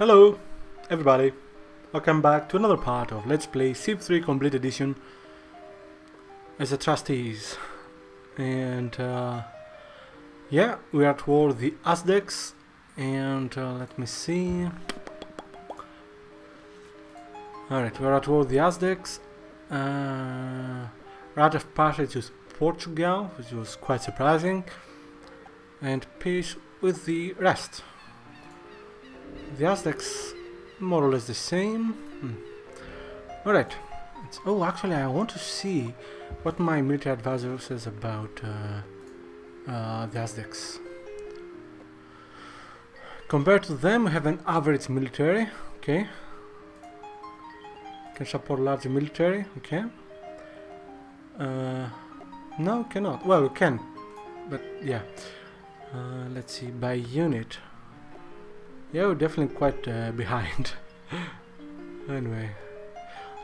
Hello everybody, welcome back to another part of Let's Play Civ3 Complete Edition as a trustees. And yeah, we are toward the Aztecs, and let me see. Alright, we are toward the Aztecs. Right of passage with Portugal, which was quite surprising, and peace with the rest. The Aztecs, more or less the same. Alright. Oh, actually, I want to see what my military advisor says about the Aztecs. Compared to them, we have an average military. Okay. Can support large military. Okay. No, cannot. Well, we can. But yeah. Let's see. By unit. Yeah, we're definitely quite behind. Anyway,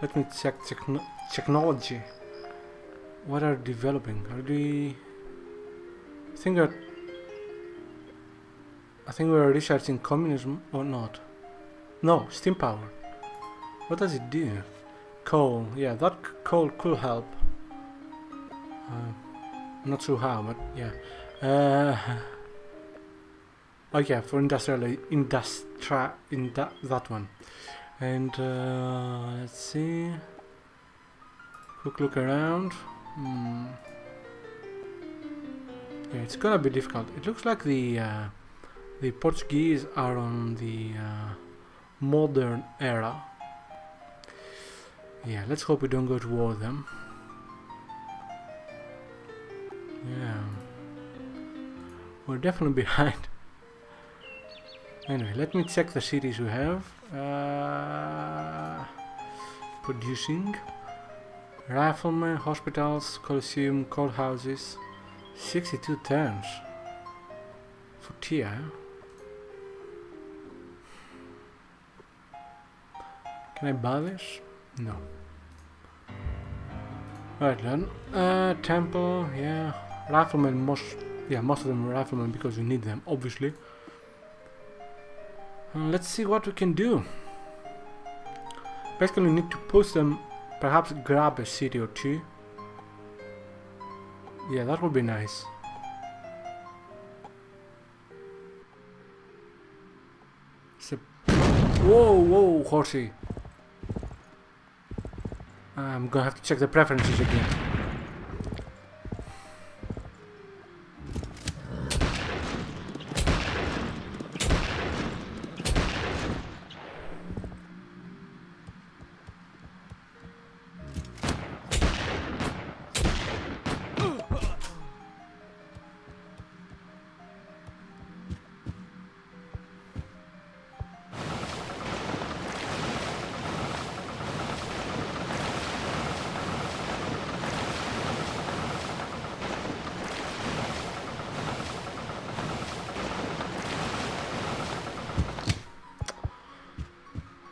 let me check technology. What are developing? Are we? I think we're researching communism or not. No, steam power. What does it do? Coal. Yeah, that coal could help. Not sure how, but yeah. Oh yeah, for that one. And let's see. Quick look around. Yeah, it's gonna be difficult. It looks like the Portuguese are on the modern era. Yeah, let's hope we don't go to war with them. Yeah, we're definitely behind. Anyway, let me check the cities we have. Producing. Riflemen, hospitals, coliseum, courthouses. 62 turns. For Tia. Can I buy this? No. Alright then. Temple, yeah. Riflemen, most of them are riflemen because we need them, obviously. Let's see what we can do. Basically, we need to push them, perhaps grab a city or two. Yeah, that would be nice. Whoa, horsey. I'm gonna have to check the preferences again.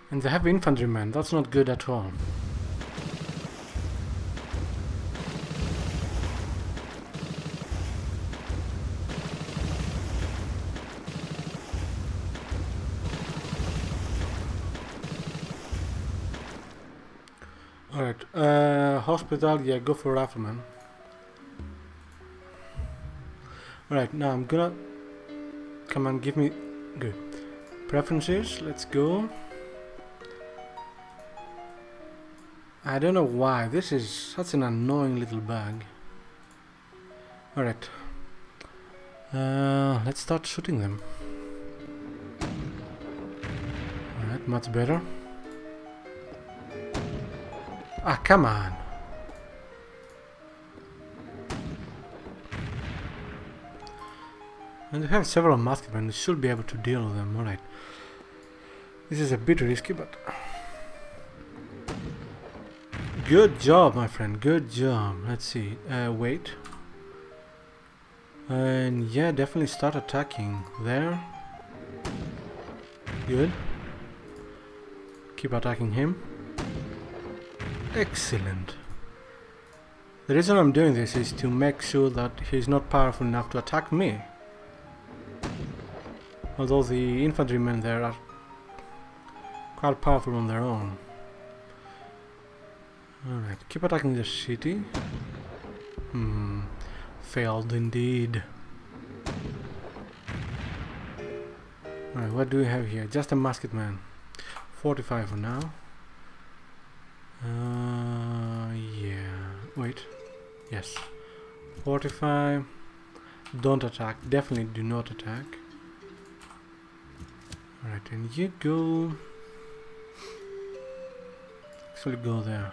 And they have infantrymen, that's not good at all. Alright, hospital, yeah, go for rifleman. Alright, now I'm gonna... Come on, give me... Good. Preferences, let's go. I don't know why, this is such an annoying little bug. Alright. Let's start shooting them. Alright, much better. Ah, come on! And we have several maskmen, we should be able to deal with them, alright. This is a bit risky, but... Good job, my friend, good job. Let's see, wait. And yeah, definitely start attacking there. Good. Keep attacking him. Excellent. The reason I'm doing this is to make sure that he's not powerful enough to attack me. Although the infantrymen there are quite powerful on their own. Alright, keep attacking the city. Failed indeed. Alright, what do we have here? Just a musket man. 45 for now. Yeah. Wait. Yes. 45. Don't attack. Definitely do not attack. Alright, and you go. Actually, go there.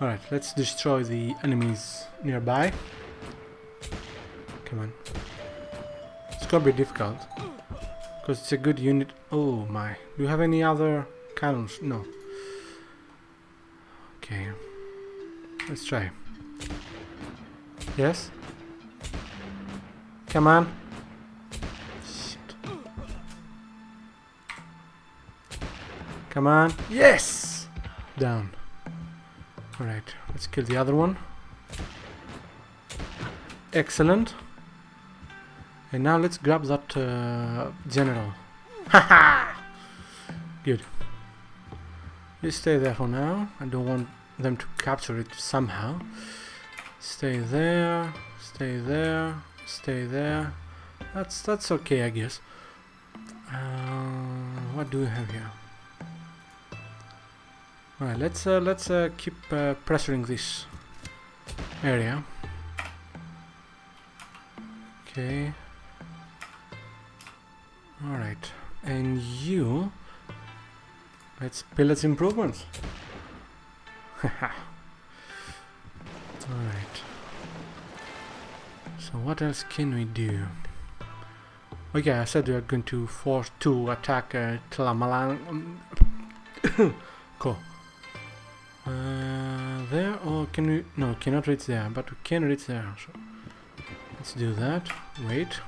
Alright, let's destroy the enemies nearby. Come on. It's gonna be difficult. Because it's a good unit. Oh my. Do you have any other cannons? No. Okay. Let's try. Yes? Come on. Shit. Come on. Yes! Down. Alright, let's kill the other one. Excellent. And now let's grab that general. Haha! Good. You stay there for now. I don't want them to capture it somehow. Stay there. Stay there. Stay there. That's okay, I guess. What do we have here? Alright, let's keep pressuring this area. Okay. Alright, and you, let's pillage improvements. Alright. So what else can we do? Okay, I said we are going to force to attack Tlamalan. Cool. There, or can we? No, cannot reach there, but we can reach there. So let's do that. Wait.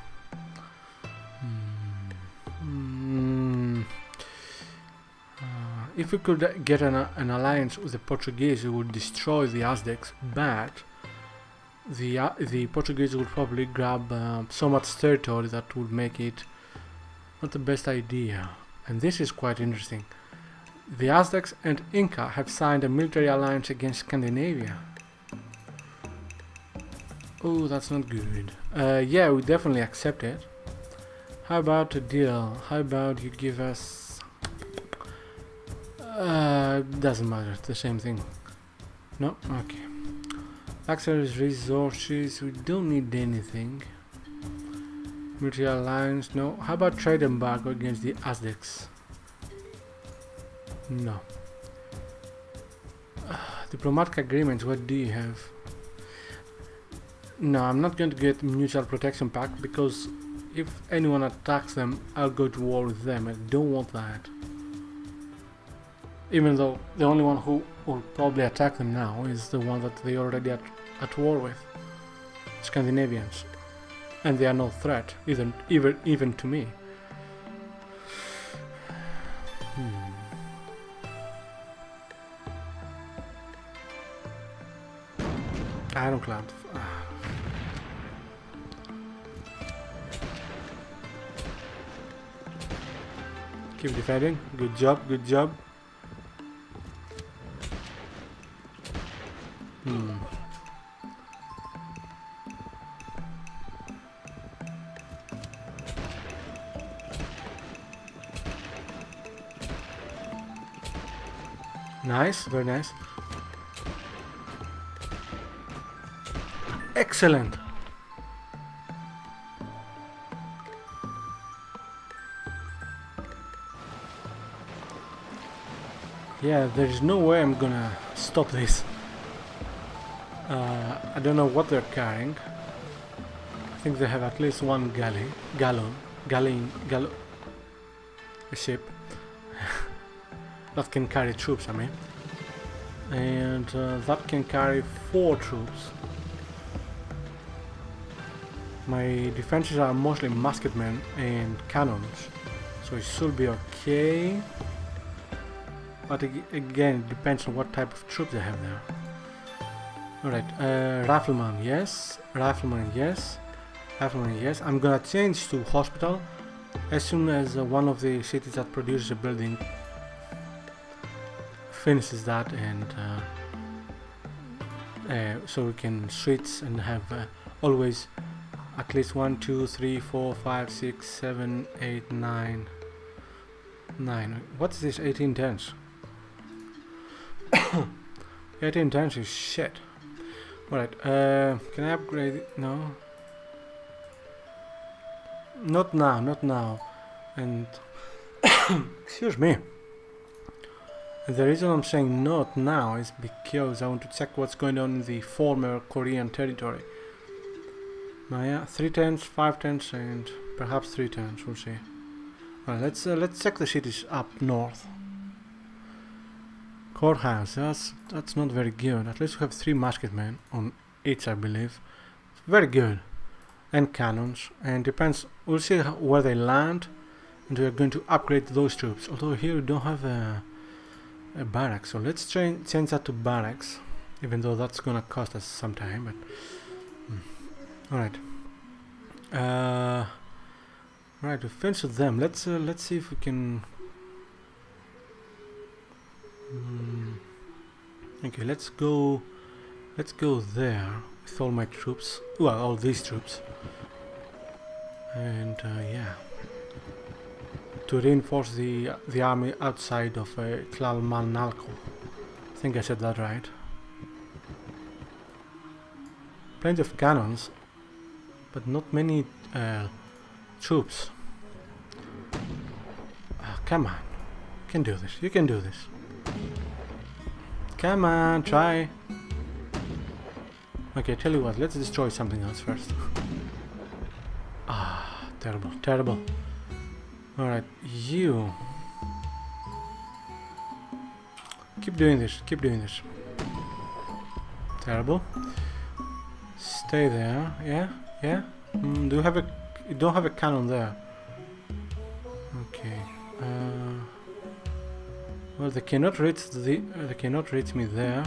If we could get an alliance with the Portuguese, we would destroy the Aztecs, but the Portuguese would probably grab so much territory that would make it not the best idea. And this is quite interesting. The Aztecs and Inca have signed a military alliance against Scandinavia. Oh, that's not good. Yeah, we definitely accept it. How about a deal? How about you give us... doesn't matter, it's the same thing. No? Okay. Luxuries, resources, we don't need anything. Military alliance, no. How about trade embargo against the Aztecs? No. Diplomatic agreements, what do you have? No, I'm not going to get mutual protection pact because if anyone attacks them, I'll go to war with them. I don't want that. Even though the only one who will probably attack them now is the one that they already at war with. Scandinavians. And they are no threat, even to me. Ironclad. Keep defending. Good job, good job. Nice, very nice. Excellent. Yeah, there is no way I'm gonna stop this. I don't know what they're carrying. I think they have at least one a ship that can carry troops, I mean. And that can carry 4 troops. My defenses are mostly musketmen and cannons, so it should be okay. But again, it depends on what type of troops they have there. Alright, rifleman, yes. Rifleman, yes. Rifleman, yes. I'm gonna change to hospital as soon as one of the cities that produces a building finishes that, and so we can switch and have always at least 1, 2, 3, 4, 5, 6, 7, 8, 9. What is this 18 turns? 18 turns is shit. Alright, can I upgrade it? No. Not now, not now. And excuse me. The reason I'm saying not now is because I want to check what's going on in the former Korean territory. Yeah, 3 turns, 5 turns, and perhaps 3 turns. We'll see. Well, let's check the cities up north. Courthouse. That's not very good. At least we have 3 musketmen on each, I believe. Very good. And cannons. And depends. We'll see where they land, and we are going to upgrade those troops. Although here we don't have a barracks, so let's change that to barracks. Even though that's gonna cost us some time, but. Alright. Right, we finished with them. Let's see if we can. Okay, let's go there with all my troops. Well, all these troops. And yeah, to reinforce the army outside of Tlalmanalco. I think I said that right. Plenty of cannons, but not many troops. Come on, you can do this. You can do this. Come on, try. Okay, tell you what. Let's destroy something else first. Terrible, terrible. All right, you keep doing this. Keep doing this. Terrible. Stay there. Yeah, yeah. Do you have a? You don't have a cannon there. Okay. Well, they cannot reach they cannot reach me there.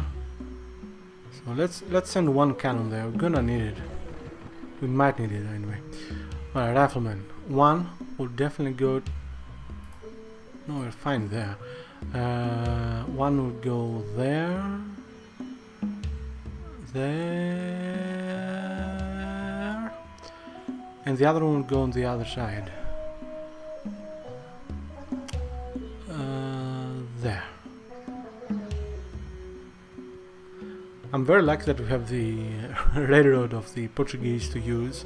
So let's send 1 cannon there. We're gonna need it. We might need it anyway. Alright, riflemen. 1 will definitely go. No, we're fine there. 1 will go there. There. And the other one will go on the other side. There. I'm very lucky that we have the railroad of the Portuguese to use.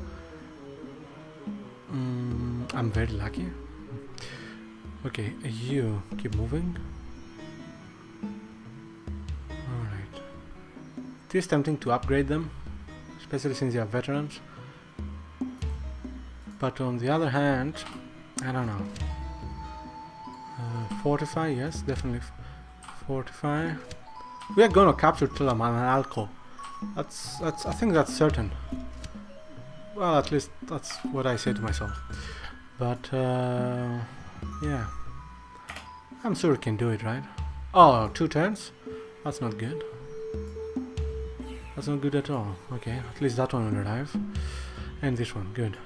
I'm very lucky. Okay, you keep moving. Alright. It is tempting to upgrade them, especially since they are veterans. But on the other hand, I don't know. Fortify, yes, definitely fortify. We are gonna capture Tlalmanalco. I think that's certain. Well, at least that's what I say to myself. But yeah, I'm sure we can do it, right? Oh, 2 turns? That's not good. That's not good at all. Okay, at least that one will arrive. And this one, good.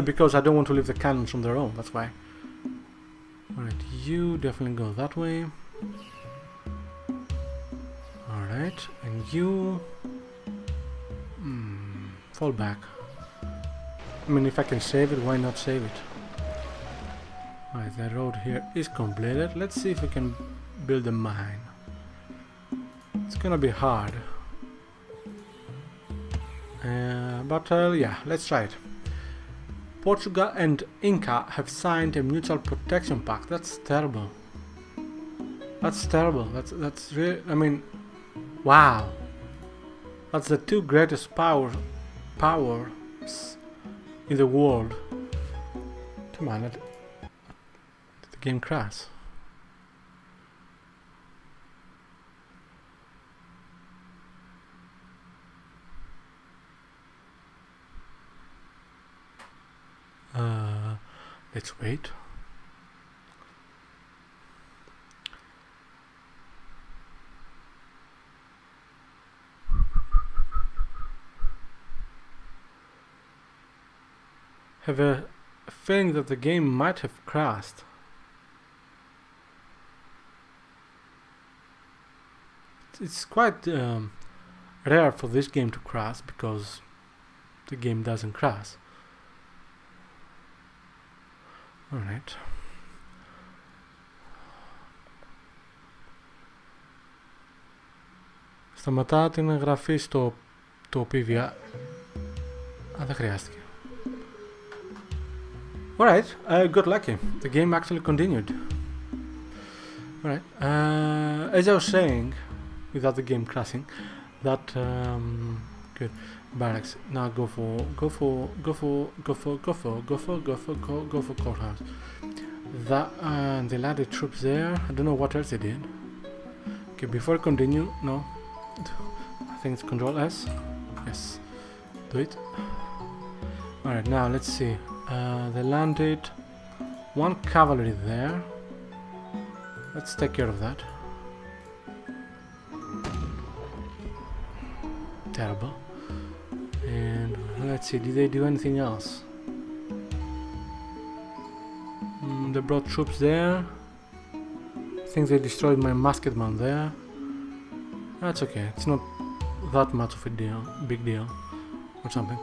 Because I don't want to leave the cannons on their own, that's why. Alright, you definitely go that way. Alright, and you fall back. I mean, if I can save it, why not save it? Alright, the road here is completed. Let's see if we can build a mine. It's gonna be hard. But yeah, let's try it. Portugal and Inca have signed a mutual protection pact. That's terrible. That's terrible. That's really. I mean, wow. That's the 2 greatest powers in the world. Come on, did the game crash? Let's wait. Have a feeling that the game might have crashed. it's quite rare for this game to crash, because the game doesn't crash. Alright. Σταματά την εγγραφή στο PVR. Δεν χρειάστηκε. Alright, I got lucky. The game actually continued. Alright, as I was saying, without the game crashing, that good barracks. Now go for courthouse. That they landed troops there. I don't know what else they did. Okay, before I continue, no, I think it's Control S. Yes, do it. Alright, now let's see. They landed one cavalry there. Let's take care of that. Terrible. And let's see, did they do anything else? They brought troops there. I think they destroyed my musketman there. That's okay, it's not that much of a deal, big deal or something.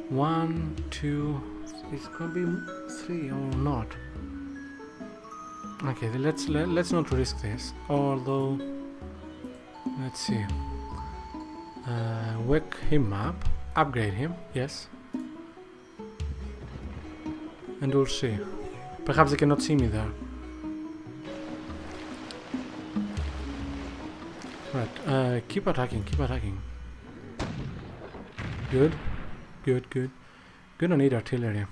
1, 2, it's gonna be 3 or not. Okay, let's not risk this. Although, let's see. Wake him up, upgrade him, yes. And we'll see. Perhaps they cannot see me there. Right, keep attacking, keep attacking. Good, good, good. Gonna need artillery.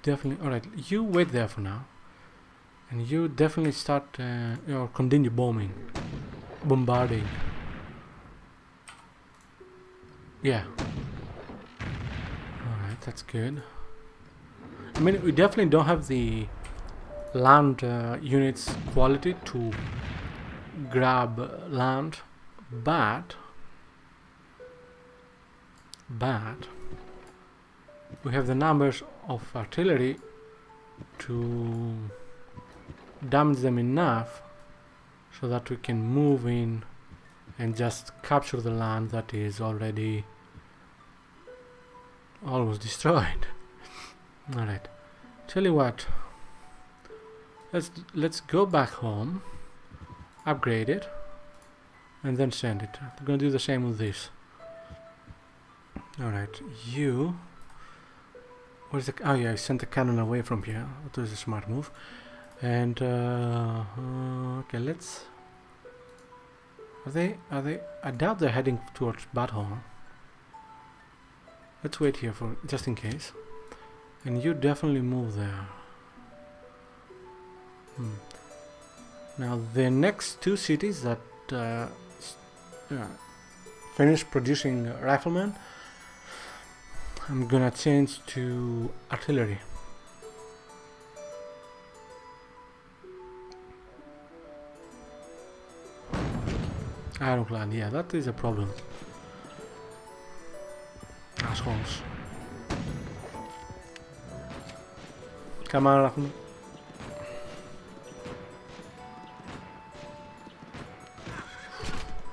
Definitely, alright, you wait there for now. And you definitely start, or continue bombarding. Yeah. Alright, that's good. I mean, we definitely don't have the land units quality to grab land, but we have the numbers of artillery to damage them enough so that we can move in and just capture the land that is already almost destroyed. Alright, tell you what, let's go back home, upgrade it, and then send it. I'm gonna do the same with this. Alright, you, where's the, oh yeah, I sent the cannon away from here. That was a smart move. And okay, let's, are they, I doubt they're heading towards Badhorn. Let's wait here for, just in case. And you definitely move there. Now the next two cities that finish producing riflemen, I'm gonna change to artillery. Ironclad, yeah, that is a problem. Assholes. Come on, Rafman.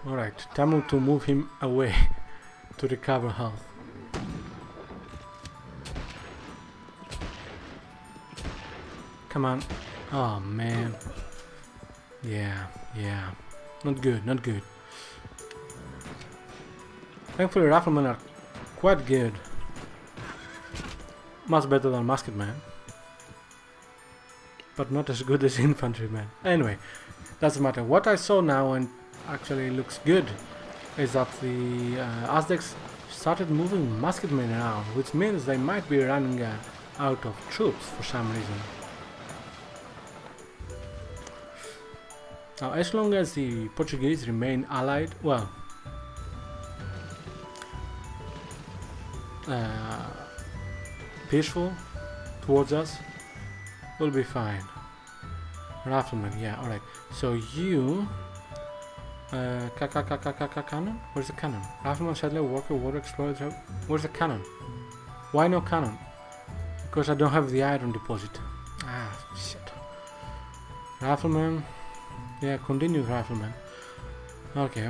Alright, time to move him away to recover health. Come on. Oh man. Yeah. Not good, not good. Thankfully riflemen are quite good. Much better than musketmen. But not as good as infantrymen. Anyway, doesn't matter. What I saw now and actually looks good is that the Aztecs started moving musketmen around, which means they might be running out of troops for some reason. Now, as long as the Portuguese remain allied, well, peaceful towards us, we'll be fine. Rifleman, yeah, alright. So you, cannon? Where's the cannon? Rifleman, settler, worker, water explorer. Where's the cannon? Why no cannon? Because I don't have the iron deposit. Ah, shit. Rifleman. Yeah, continue rifleman. Okay.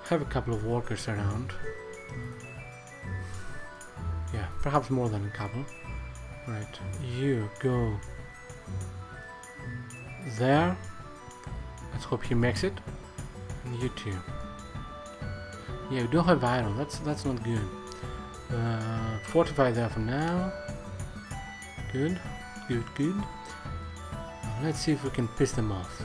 Have a couple of workers around. Yeah, perhaps more than a couple. Right, you go there. Let's hope he makes it. And you too. Yeah, we don't have iron. That's not good. Fortify there for now. Good. Let's see if we can piss them off.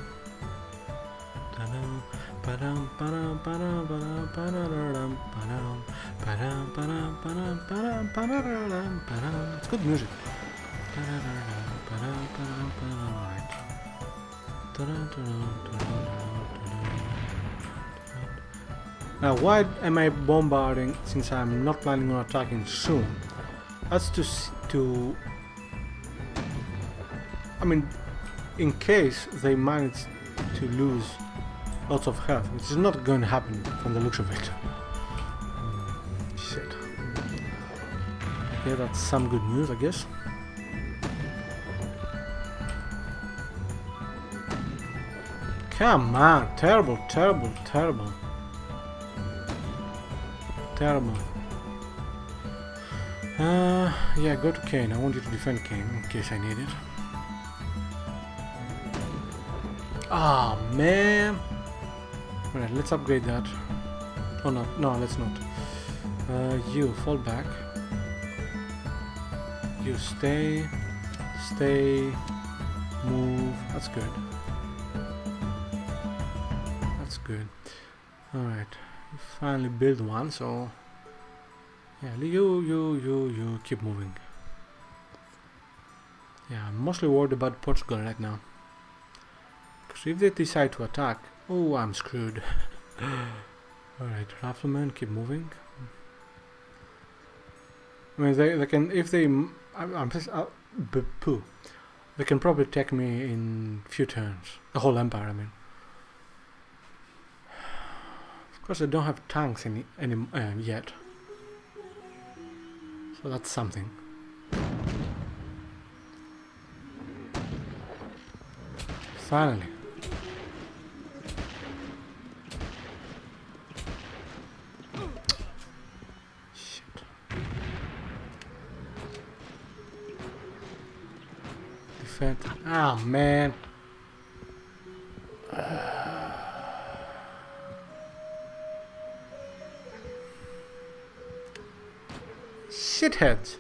It's good music. Now, why am I bombarding since I'm not planning on attacking soon? That's to I mean, in case they manage to lose lots of health, which is not going to happen from the looks of it. Shit. Okay, that's some good news, I guess. Come on, terrible. Yeah, go to Kane. I want you to defend Kane in case I need it. Ah, man. Alright, let's upgrade that. Oh no, let's not. You fall back. You stay, move. That's good. Alright, you finally build one, so yeah, you keep moving. Yeah, I'm mostly worried about Portugal right now. Because if they decide to attack, oh, I'm screwed. Alright, riflemen, keep moving. I mean, they can, if they, they can probably take me in few turns. The whole empire, I mean. Of course, I don't have tanks yet. So that's something. Finally. Shit. Defend. Ah, man. Shitheads.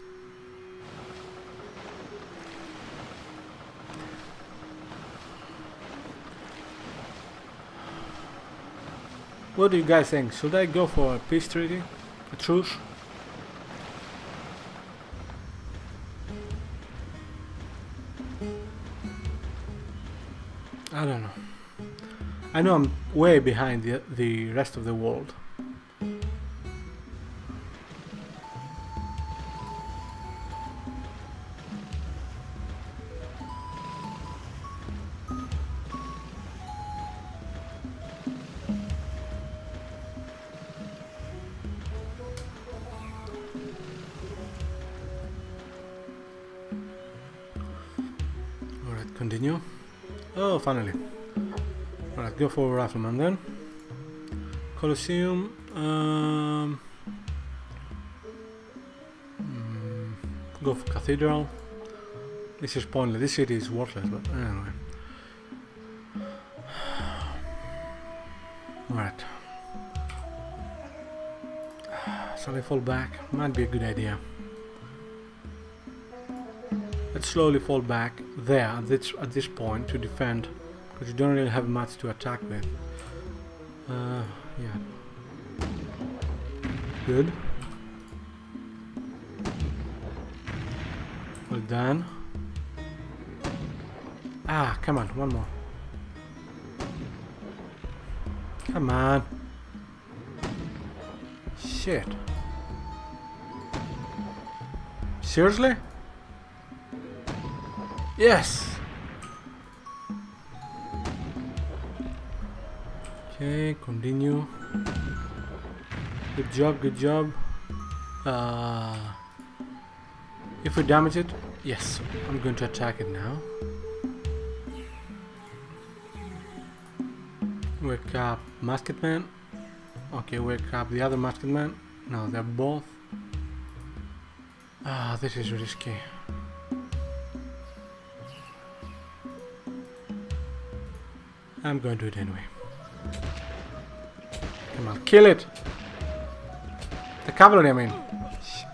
What do you guys think? Should I go for a peace treaty? A truce? I don't know. I know I'm way behind the rest of the world. Continue. Oh, finally. Alright, go for Rifleman then. Colosseum. Go for Cathedral. This is pointless. This city is worthless, but anyway. Alright. Shall I fall back? Might be a good idea. Let's slowly fall back there at this point to defend, because you don't really have much to attack with. Yeah. Good. Well done. Ah, come on, one more. Come on. Shit. Seriously? Yes! Okay, continue. Good job. If we damage it, yes, I'm going to attack it now. Wake up Musket Man. Okay, wake up the other Musket Man. No, they're both. Ah, this is risky. I'm going to do it anyway. Come on, kill it! The cavalry, I mean. Shit.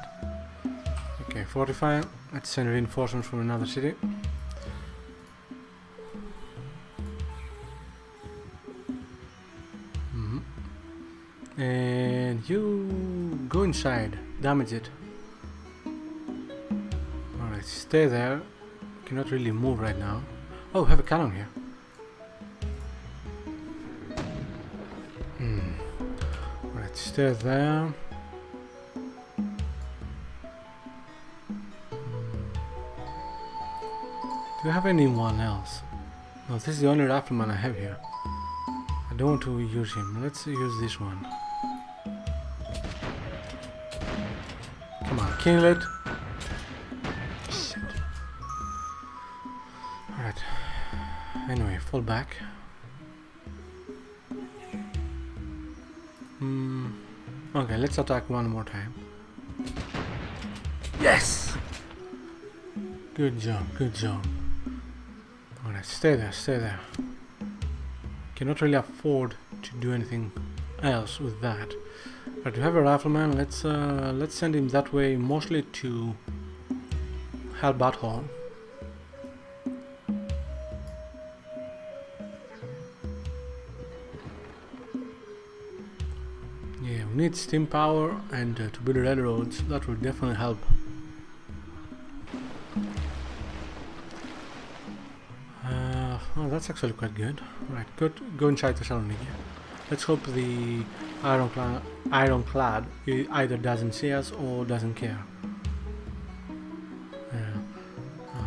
Okay, fortify. Let's send reinforcements from another city. And you go inside, damage it. Alright, stay there. Cannot really move right now. Oh, we have a cannon here. Alright, stay there. Do you have anyone else? No, this is the only rifleman I have here. I don't want to use him. Let's use this one. Come on, kill it. Shit. Alright. Anyway, fall back. Okay, let's attack one more time. Yes! Good job, good job. Alright, stay there, stay there. Cannot really afford to do anything else with that. But we have a rifleman. Let's send him that way, mostly to help Butthole. Yeah, we need steam power and to build railroads. That will definitely help. Oh, that's actually quite good. Right, go inside Thessaloniki. Let's hope the ironclad either doesn't see us or doesn't care.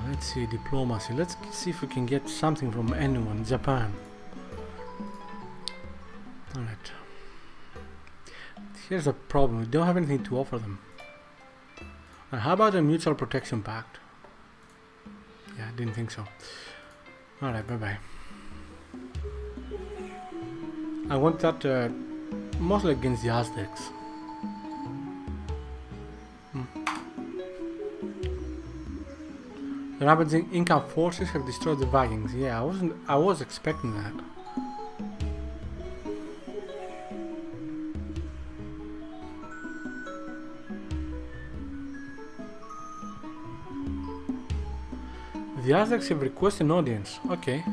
Let's see, diplomacy. Let's see if we can get something from anyone. Japan. Alright. Here's the problem. We don't have anything to offer them. How about a mutual protection pact? Yeah, I didn't think so. Alright, bye bye. I want that mostly against the Aztecs. The ravaging Inca forces have destroyed the Vikings. Yeah, I was expecting that. The Aztecs have requested an audience. Okay.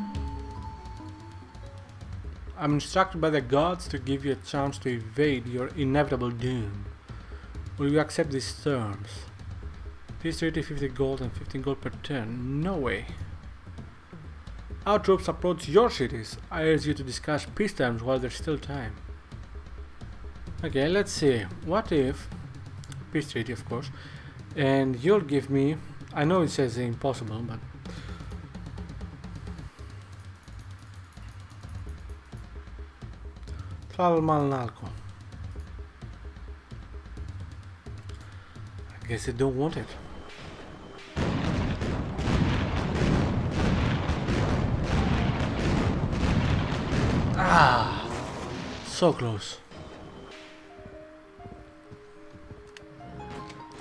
I'm instructed by the gods to give you a chance to evade your inevitable doom. Will you accept these terms? Peace treaty, 50 gold and 15 gold per turn. No way. Our troops approach your cities. I urge you to discuss peace terms while there's still time. Okay, let's see. What if... Peace treaty, of course. And you'll give me... I know it says impossible, but... Tlalmanalco. I guess they don't want it. Ah, so close.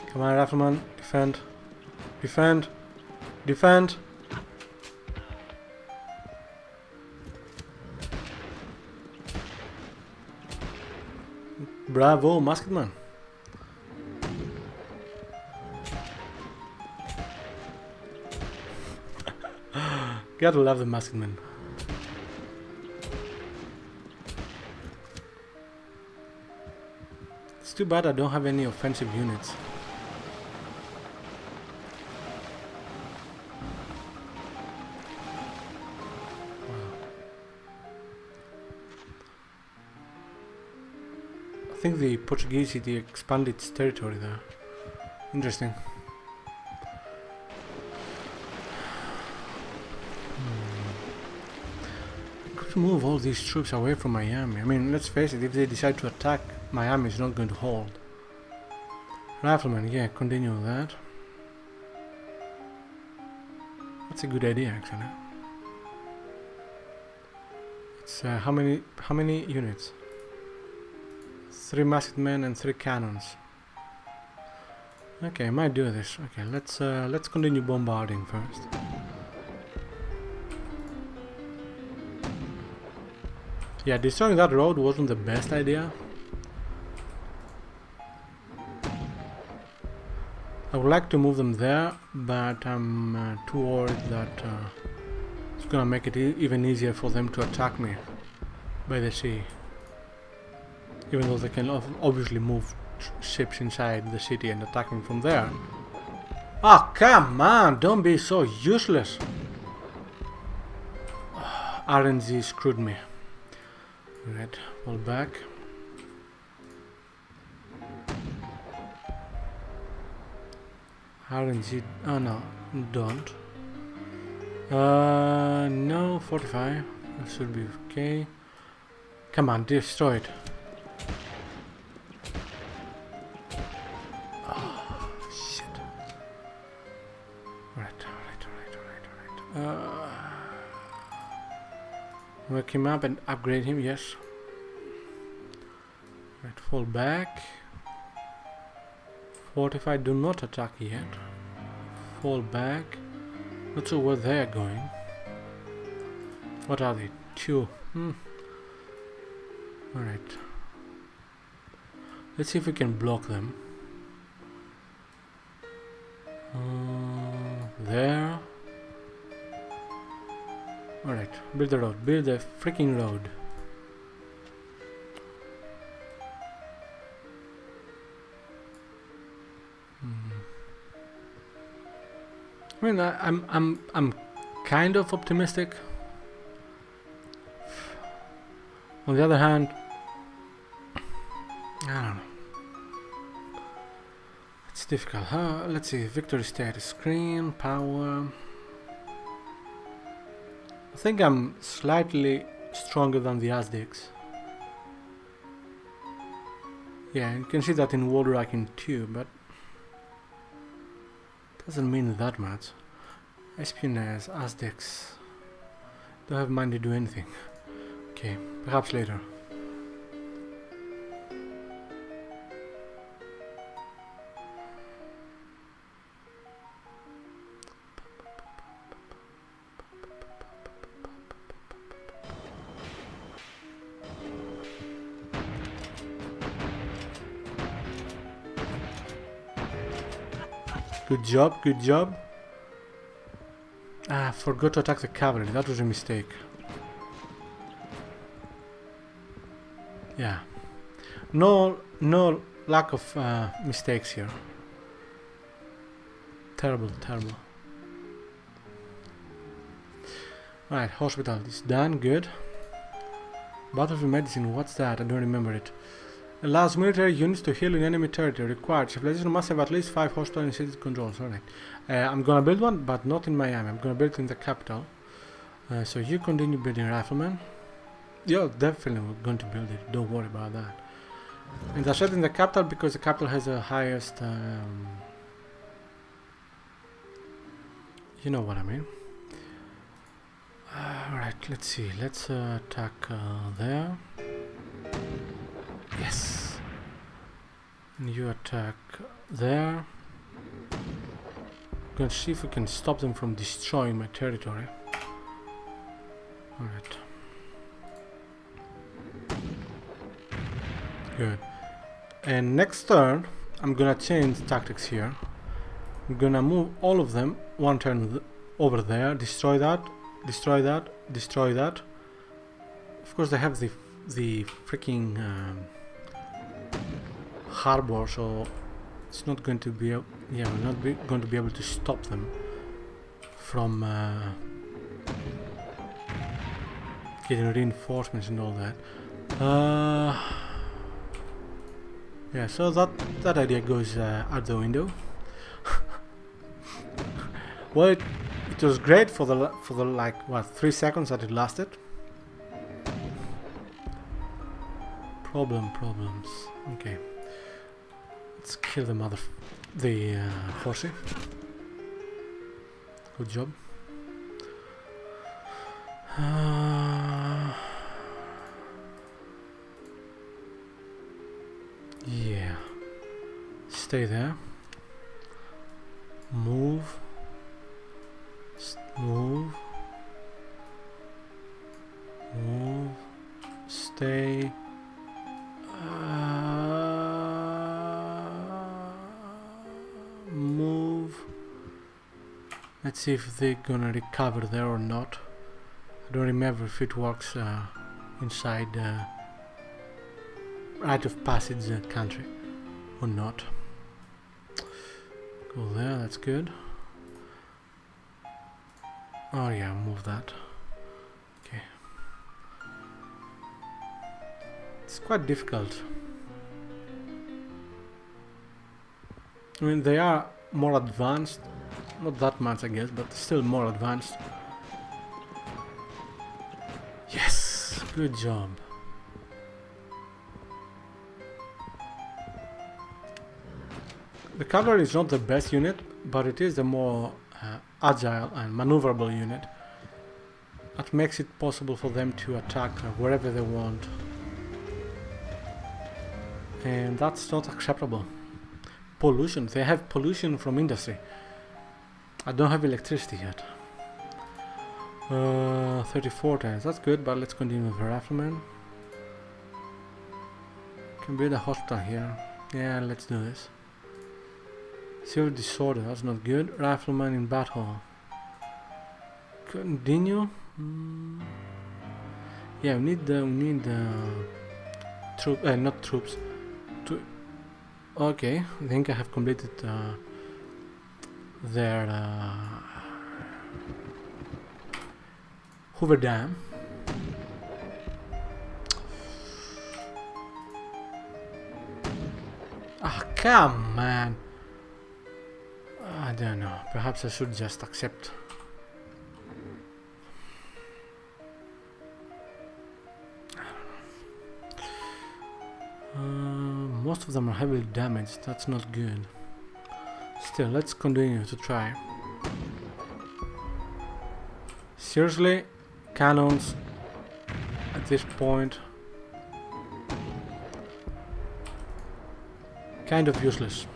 Come on, Rifleman, defend, defend, defend. Bravo, Musketman. Gotta love the Musketman. It's too bad I don't have any offensive units. I think the Portuguese city expanded its territory there. Interesting. Could move all these troops away from Miami. I mean, let's face it, if they decide to attack, Miami is not going to hold. Rifleman, yeah, continue that. That's a good idea, actually. It's how many units? 3 masked men and 3 cannons. Okay, I might do this. Okay, let's continue bombarding first. Yeah, destroying that road wasn't the best idea. I would like to move them there, but I'm too worried that it's gonna make it even easier for them to attack me by the sea. Even though they can obviously move ships inside the city and attack me from there. Oh, come on, don't be so useless. RNG screwed me. Right, fall back. RNG, oh no, don't. No, 45, that should be okay. Come on, destroy it. Oh, shit. Alright. Wake him up and upgrade him, yes. Right, fall back. Fortify, do not attack yet. Fall back. Not sure where they're going. What are they? 2. Alright. Let's see if we can block them. There. Alright, build the road. Build the freaking road. I mean, I'm kind of optimistic. On the other hand, I don't know. It's difficult. Let's see. Victory status, screen, power. I think I'm slightly stronger than the Aztecs. Yeah, you can see that in wall racking too, but doesn't mean that much. Espionage, Aztecs. Don't have money to do anything. Okay, perhaps later. Good job, good job. Ah, forgot to attack the cavalry. That was a mistake. Yeah. No lack of mistakes here. Terrible. Right, hospital is done, good. Battlefield medicine, what's that? I don't remember it. Allows military units to heal in enemy territory. Required. Civilization must have at least 5 hostile and city controls. Alright. I'm gonna build one, but not in Miami. I'm gonna build it in the capital. So you continue building riflemen. You're definitely going to build it. Don't worry about that. And I said in the capital because the capital has the highest... you know what I mean. Alright, let's see. Let's attack there. Yes. And you attack there. Gonna see if we can stop them from destroying my territory. Alright. Good. And next turn, I'm gonna change tactics here. I'm gonna move all of them one turn over there. Destroy that. Destroy that. Destroy that. Of course, they have the freaking harbor, so it's not going to be we're not going to be able to stop them from getting reinforcements and all that. Yeah, so that idea goes out the window. Well, it was great for the like what 3 seconds that it lasted. Problems. Okay. Let's kill the horsey. Good job. Yeah. Stay there. Move. Move. Move. Stay. Move. Let's see if they're gonna recover there or not. I don't remember if it works inside rite of passage country or not. Go there, that's good. Oh yeah, move that. Okay. It's quite difficult. I mean, they are more advanced. Not that much, I guess, but still more advanced. Yes! Good job. The cavalry is not the best unit, but it is the more agile and maneuverable unit. That makes it possible for them to attack wherever they want. And that's not acceptable. Pollution. They have pollution from industry. I don't have electricity yet. 34 times. That's good, but let's continue with the rifleman. Can build a hospital here. Yeah, let's do this. Civil disorder. That's not good. Rifleman in battle. Continue. Yeah, we need troop. Not troops. Okay, I think I have completed their Hoover Dam. Ah, come on! I don't know. Perhaps I should just accept. Most of them are heavily damaged. That's not good. Still, let's continue to try. Seriously, cannons at this point kind of useless.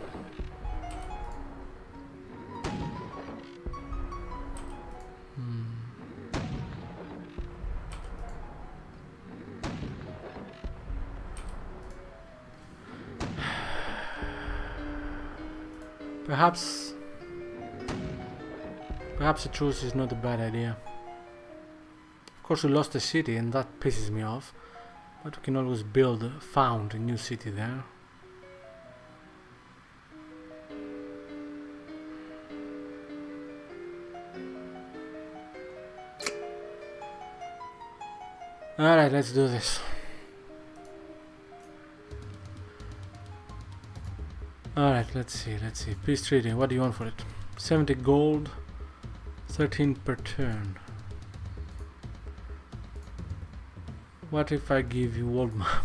Perhaps a truce is not a bad idea. Of course, we lost the city and that pisses me off, but we can always found a new city there. Alright, let's do this. Alright, let's see. Peace treaty, what do you want for it? 70 gold, 13 per turn. What if I give you world map?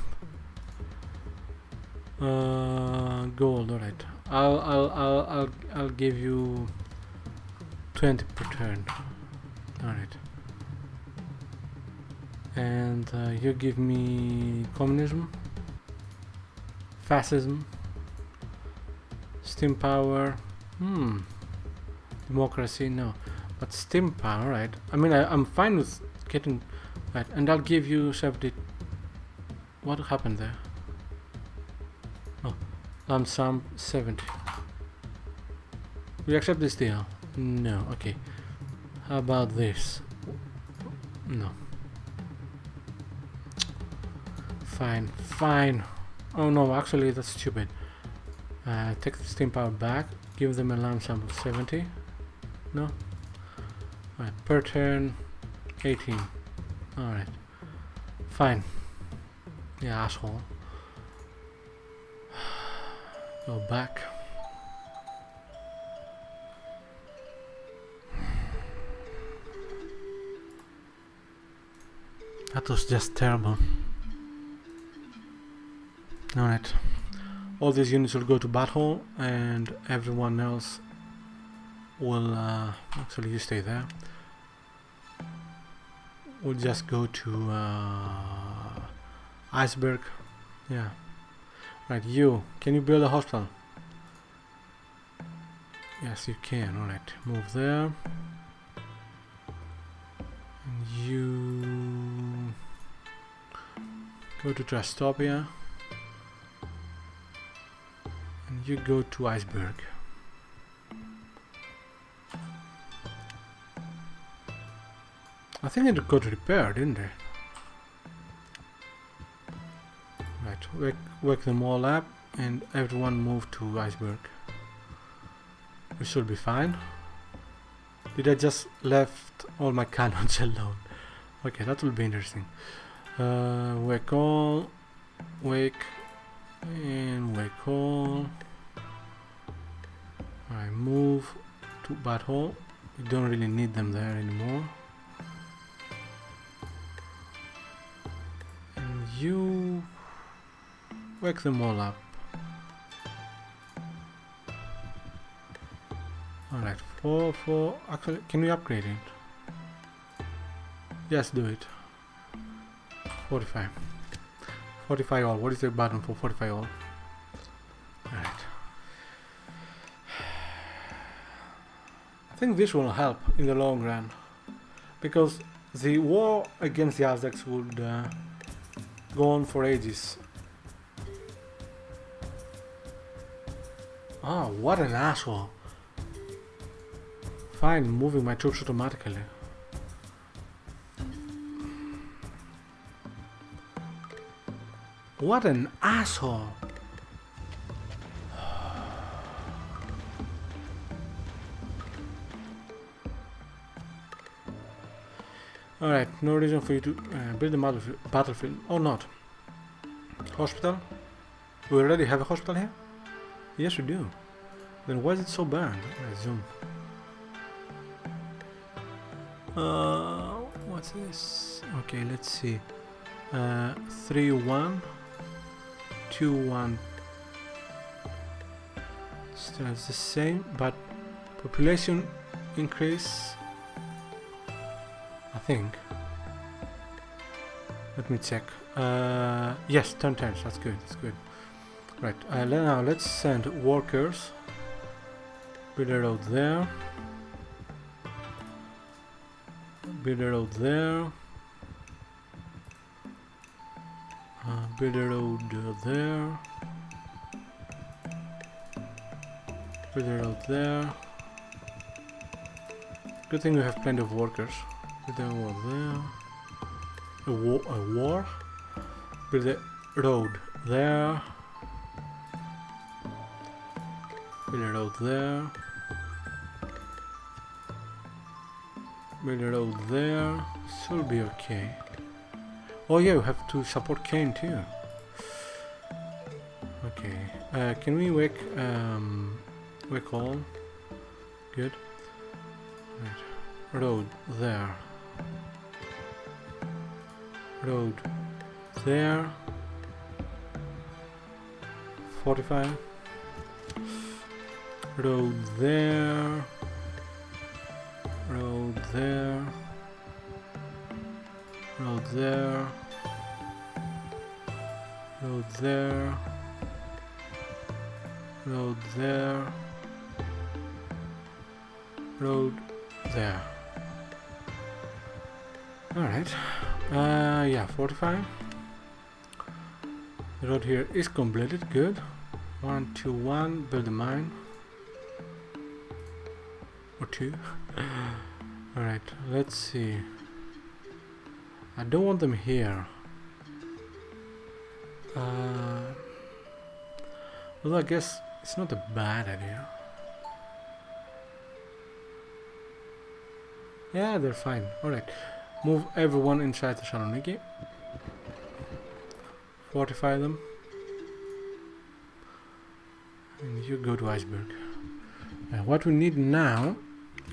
Gold, alright. I'll give you 20 per turn. Alright. And you give me communism, fascism, steam power, democracy, no, but steam power, right? I mean, I'm fine with getting, right, and I'll give you 70, what happened there? Oh, lump sum 70. We accept this deal? No, okay. How about this? No. Fine. Oh no, actually that's stupid. Take the steam power back, give them a lump sum of 70. No? Alright, per turn 18. Alright. Fine. Yeah, asshole. Go back. That was just terrible. Alright, all these units will go to battle and everyone else will, actually you stay there. we'll just go to Iceberg. Yeah. Right, you. Can you build a hospital? Yes, you can. Alright, move there. And you go to Trustopia. And you go to Iceberg. I think it got repaired, didn't it? Right, wake them all up and everyone move to Iceberg. We should be fine. Did I just left all my cannons alone? Okay, that will be interesting. Wake all, wake, and wake all. Alright, move to Battle. We don't really need them there anymore. And you wake them all up. Alright, 4. Actually, can we upgrade it? Yes, do it. 45. 45 all. What is the button for 45 all? Alright. I think this will help in the long run, because the war against the Aztecs would go on for ages. Oh, what an asshole. Fine, moving my troops automatically. What an asshole. Alright, no reason for you to build a battlefield or not. Hospital? We already have a hospital here? Yes, we do. Then why is it so bad? Zoom. What's this? Okay, let's see. 3-1, 2-1. Still it's the same, but population increase. I think. Let me check. Yes, 10 turns. That's good. That's good. Right. Now let's send workers. Build a road there. Build a road there. Build a road there. Build a road there. Good thing we have plenty of workers. Build a road there. A war. Build a road there. Build a road there. Build a road there. Should be okay. Oh yeah, we have to support Kane too. Okay. Can we wake all? Good. Right. Road there. Road there. 45. Road there. Road there. Road there. Road there. Road there. Road there. Alright. Yeah, 45. The road here is completed. Good. 1, 2, 1. Build a mine. Or 2. Alright, let's see. I don't want them here. Well, I guess it's not a bad idea. Yeah, they're fine. Alright. Move everyone inside Thessaloniki. Fortify them. And you go to Iceberg. What we need now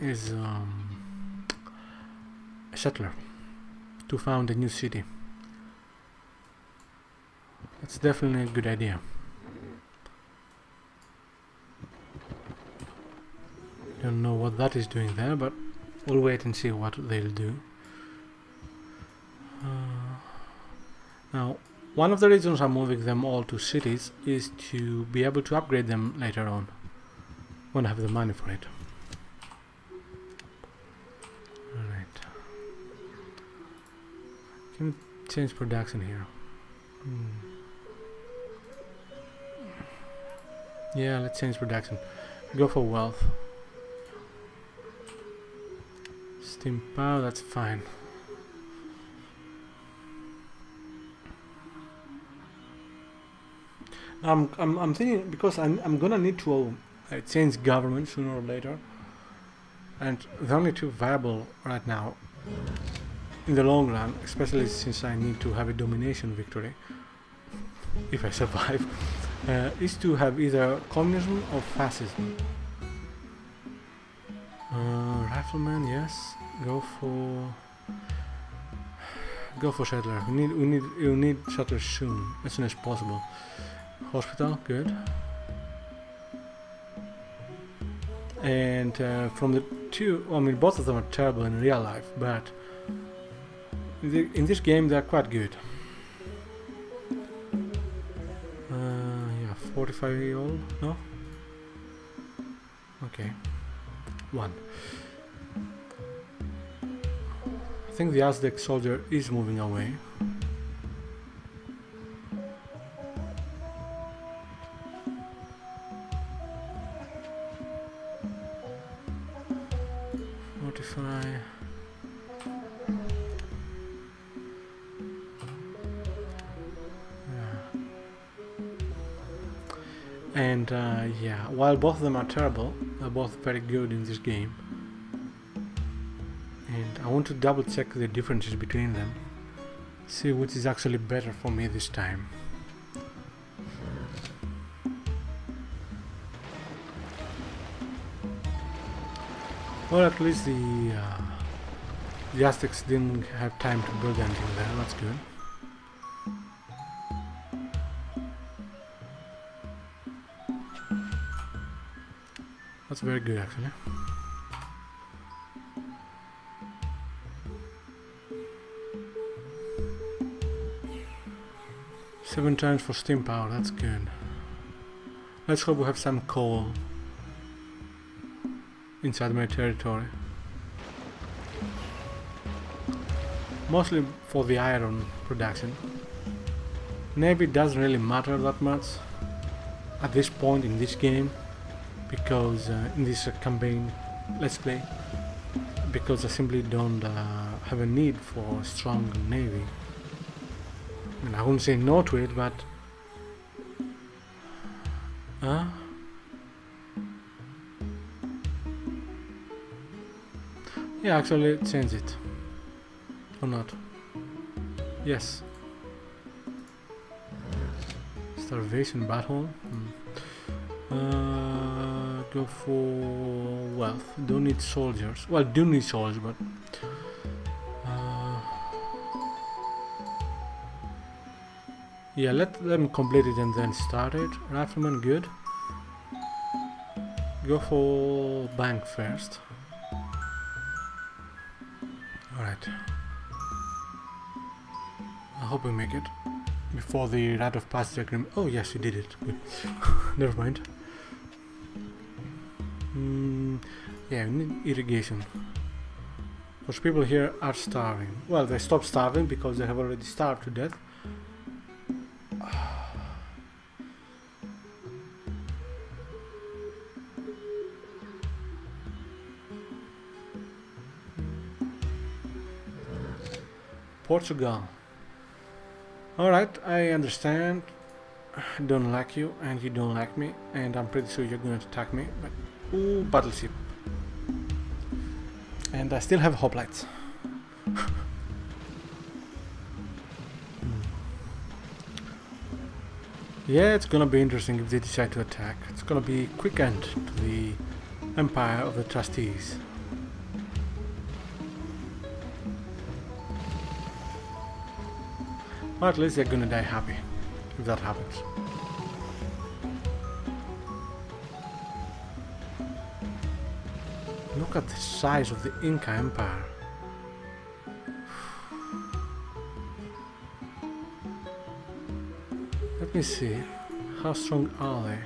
is a settler to found a new city. That's definitely a good idea. Don't know what that is doing there, but we'll wait and see what they'll do. Now, one of the reasons I'm moving them all to cities is to be able to upgrade them later on, when I have the money for it. Alright. Can we change production here? Yeah, let's change production. Go for wealth. Steam power, that's fine. I'm thinking, because I'm gonna need to change government sooner or later, and the only two viable right now in the long run, especially since I need to have a domination victory if I survive, is to have either communism or fascism. Rifleman, yes. Go for settler. We need settlers soon, as soon as possible. Hospital, good. And from the two, I mean, both of them are terrible in real life, but in this game they're quite good. Yeah, 45-year-old, no? Okay, 1. I think the Aztec soldier is moving away. And yeah, while both of them are terrible, they're both very good in this game. And I want to double check the differences between them, see which is actually better for me this time. Well, at least the Aztecs didn't have time to build anything there, that's good. That's very good, actually. Seven turns for steam power, that's good. Let's hope we have some coal inside my territory. Mostly for the iron production. Navy doesn't really matter that much at this point in this game, because in this campaign, let's play, because I simply don't have a need for a strong navy. I mean, I wouldn't say no to it, but yeah, actually change it or not. Yes. Starvation battle. Go for wealth. Don't need soldiers. Well, do need soldiers, but yeah, let them complete it and then start it. Rifleman, good. Go for bank first. Alright. I hope we make it before the rite of passage agreement. Oh yes, we did it. Good. Never mind. Yeah, we need irrigation. Those people here are starving. Well, they stopped starving because they have already starved to death. Portugal. Alright, I understand. I don't like you and you don't like me, and I'm pretty sure you're going to attack me, but ooh, battleship. And I still have hoplites. Yeah, it's gonna be interesting if they decide to attack. It's gonna be a quick end to the empire of the trustees. Or at least they're gonna die happy, if that happens. Look at the size of the Inca Empire. Let me see. How strong are they?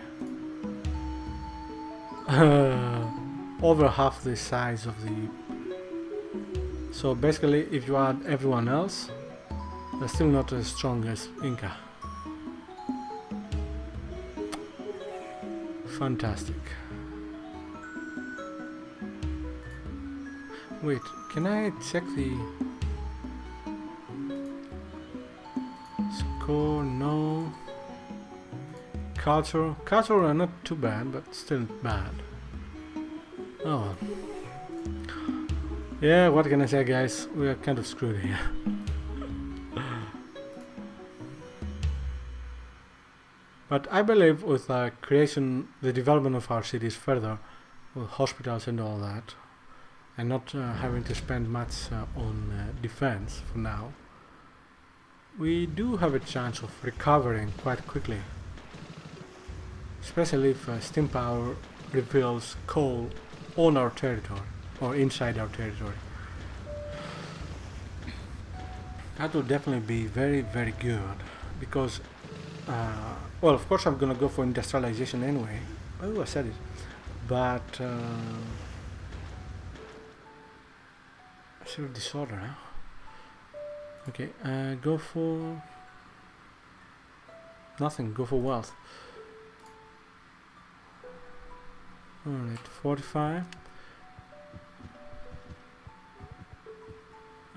Over half the size of the... So basically, if you add everyone else, they're still not as strong as Inca. Fantastic. Wait, can I check the score? No. Culture are not too bad, but still bad. Oh. Yeah, what can I say, guys? We are kind of screwed here. But I believe with the development of our cities further, with hospitals and all that, and not having to spend much on defense for now, we do have a chance of recovering quite quickly. Especially if steam power reveals coal on our territory, or inside our territory. That would definitely be very, very good, because well, of course I'm gonna go for industrialization anyway. Oh, I said it. But sort of disorder, huh? Okay, go for nothing, go for wealth. Alright, 45.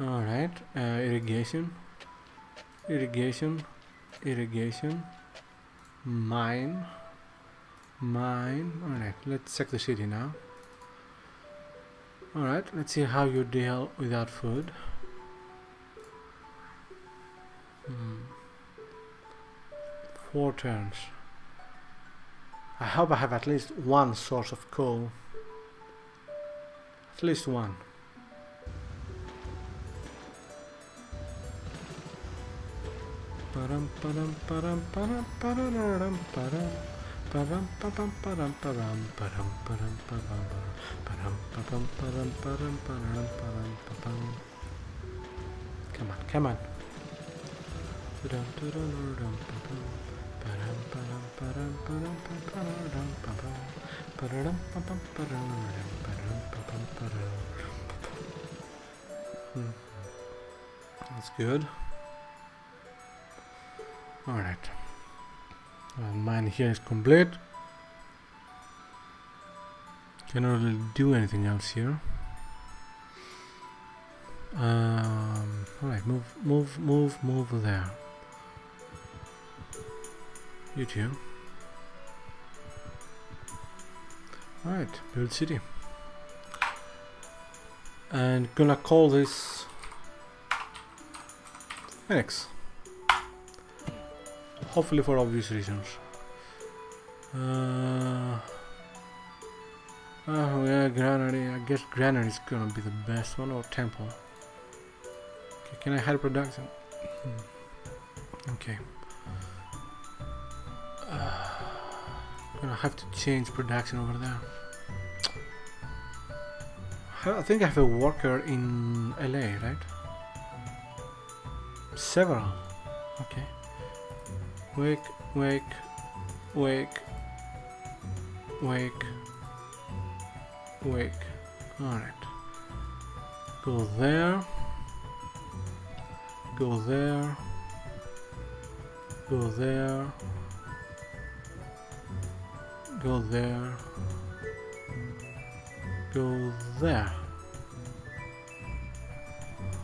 Alright, irrigation. Mine. Alright, let's check the city now. Alright, let's see how you deal without food. 4 turns. I hope I have at least one source of coal. At least one. Come on. That's good. Alright. Mine here is complete. Cannot really do anything else here. Alright, move there. You too. Alright, build city. And gonna call this Phoenix. Hopefully for obvious reasons. Oh yeah, granary. I guess granary is gonna be the best one, or temple. Okay, can I hide production? Okay. Gonna have to change production over there. I think I have a worker in LA, right? Several. Okay. Wake. Alright. Go there. Go there. Go there. Go there. Go there.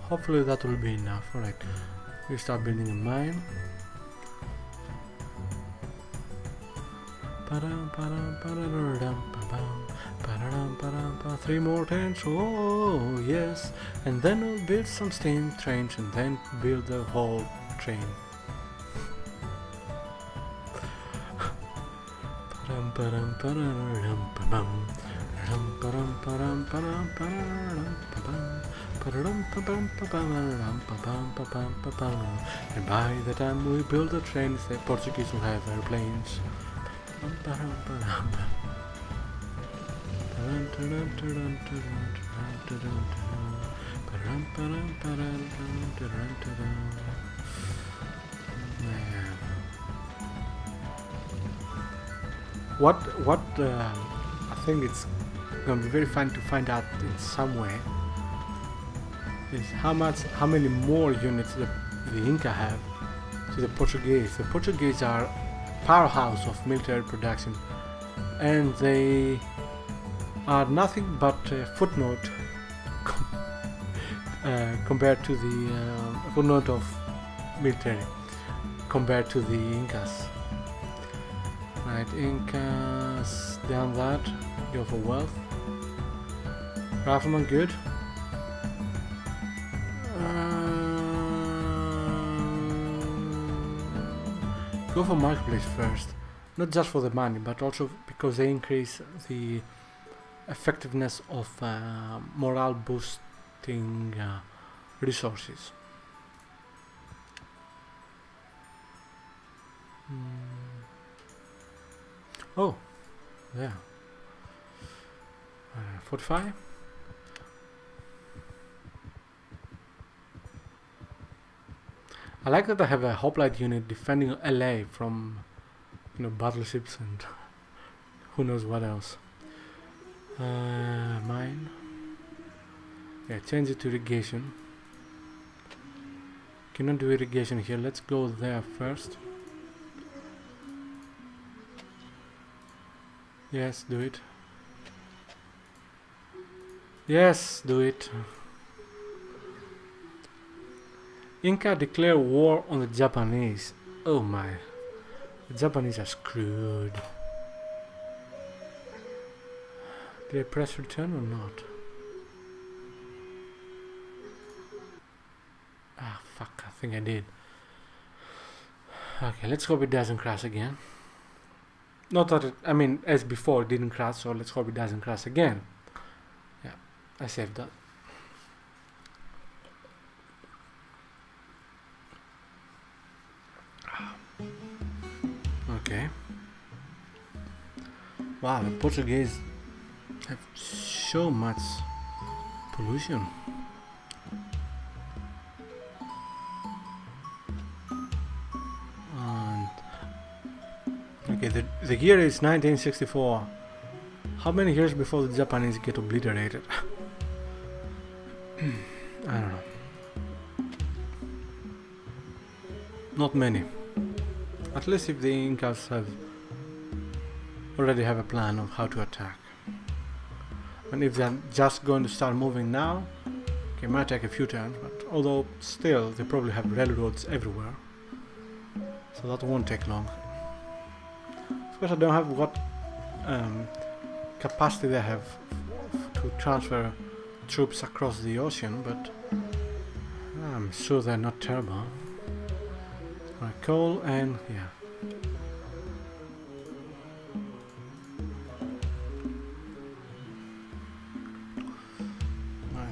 Hopefully that will be enough. Alright. We start building a mine. 3 more tents, oh yes, and then we'll build some steam trains and then build the whole train. And by the time we build the trains, the Portuguese will have airplanes. Man. What I think it's gonna be very fun to find out in some way is how many more units the Inca have to the Portuguese. The Portuguese are powerhouse of military production, and they are nothing but a footnote compared to the footnote of military compared to the Incas. Right, Incas down that, go for wealth. Rifleman, good. Go for marketplace first, not just for the money, but also because they increase the effectiveness of morale boosting resources. Oh, yeah. 45. I like that I have a hoplite unit defending LA from, battleships and who knows what else. Mine. Yeah, change it to irrigation. Cannot do irrigation here. Let's go there first. Yes, do it. Yes, do it. Inca declare war on the Japanese. Oh my. The Japanese are screwed. Did I press return or not? Ah, fuck, I think I did. Okay, let's hope it doesn't crash again. Not that as before it didn't crash, so let's hope it doesn't crash again. Yeah, I saved that. Okay. Wow, the Portuguese have so much pollution. And okay, the year is 1964. How many years before the Japanese get obliterated? I don't know. Not many. At least if the Incas already have a plan of how to attack. And if they're just going to start moving now, it might take a few turns, but although still they probably have railroads everywhere, so that won't take long. Of course I don't have what capacity they have to transfer troops across the ocean, but I'm sure they're not terrible. Alright, coal and yeah.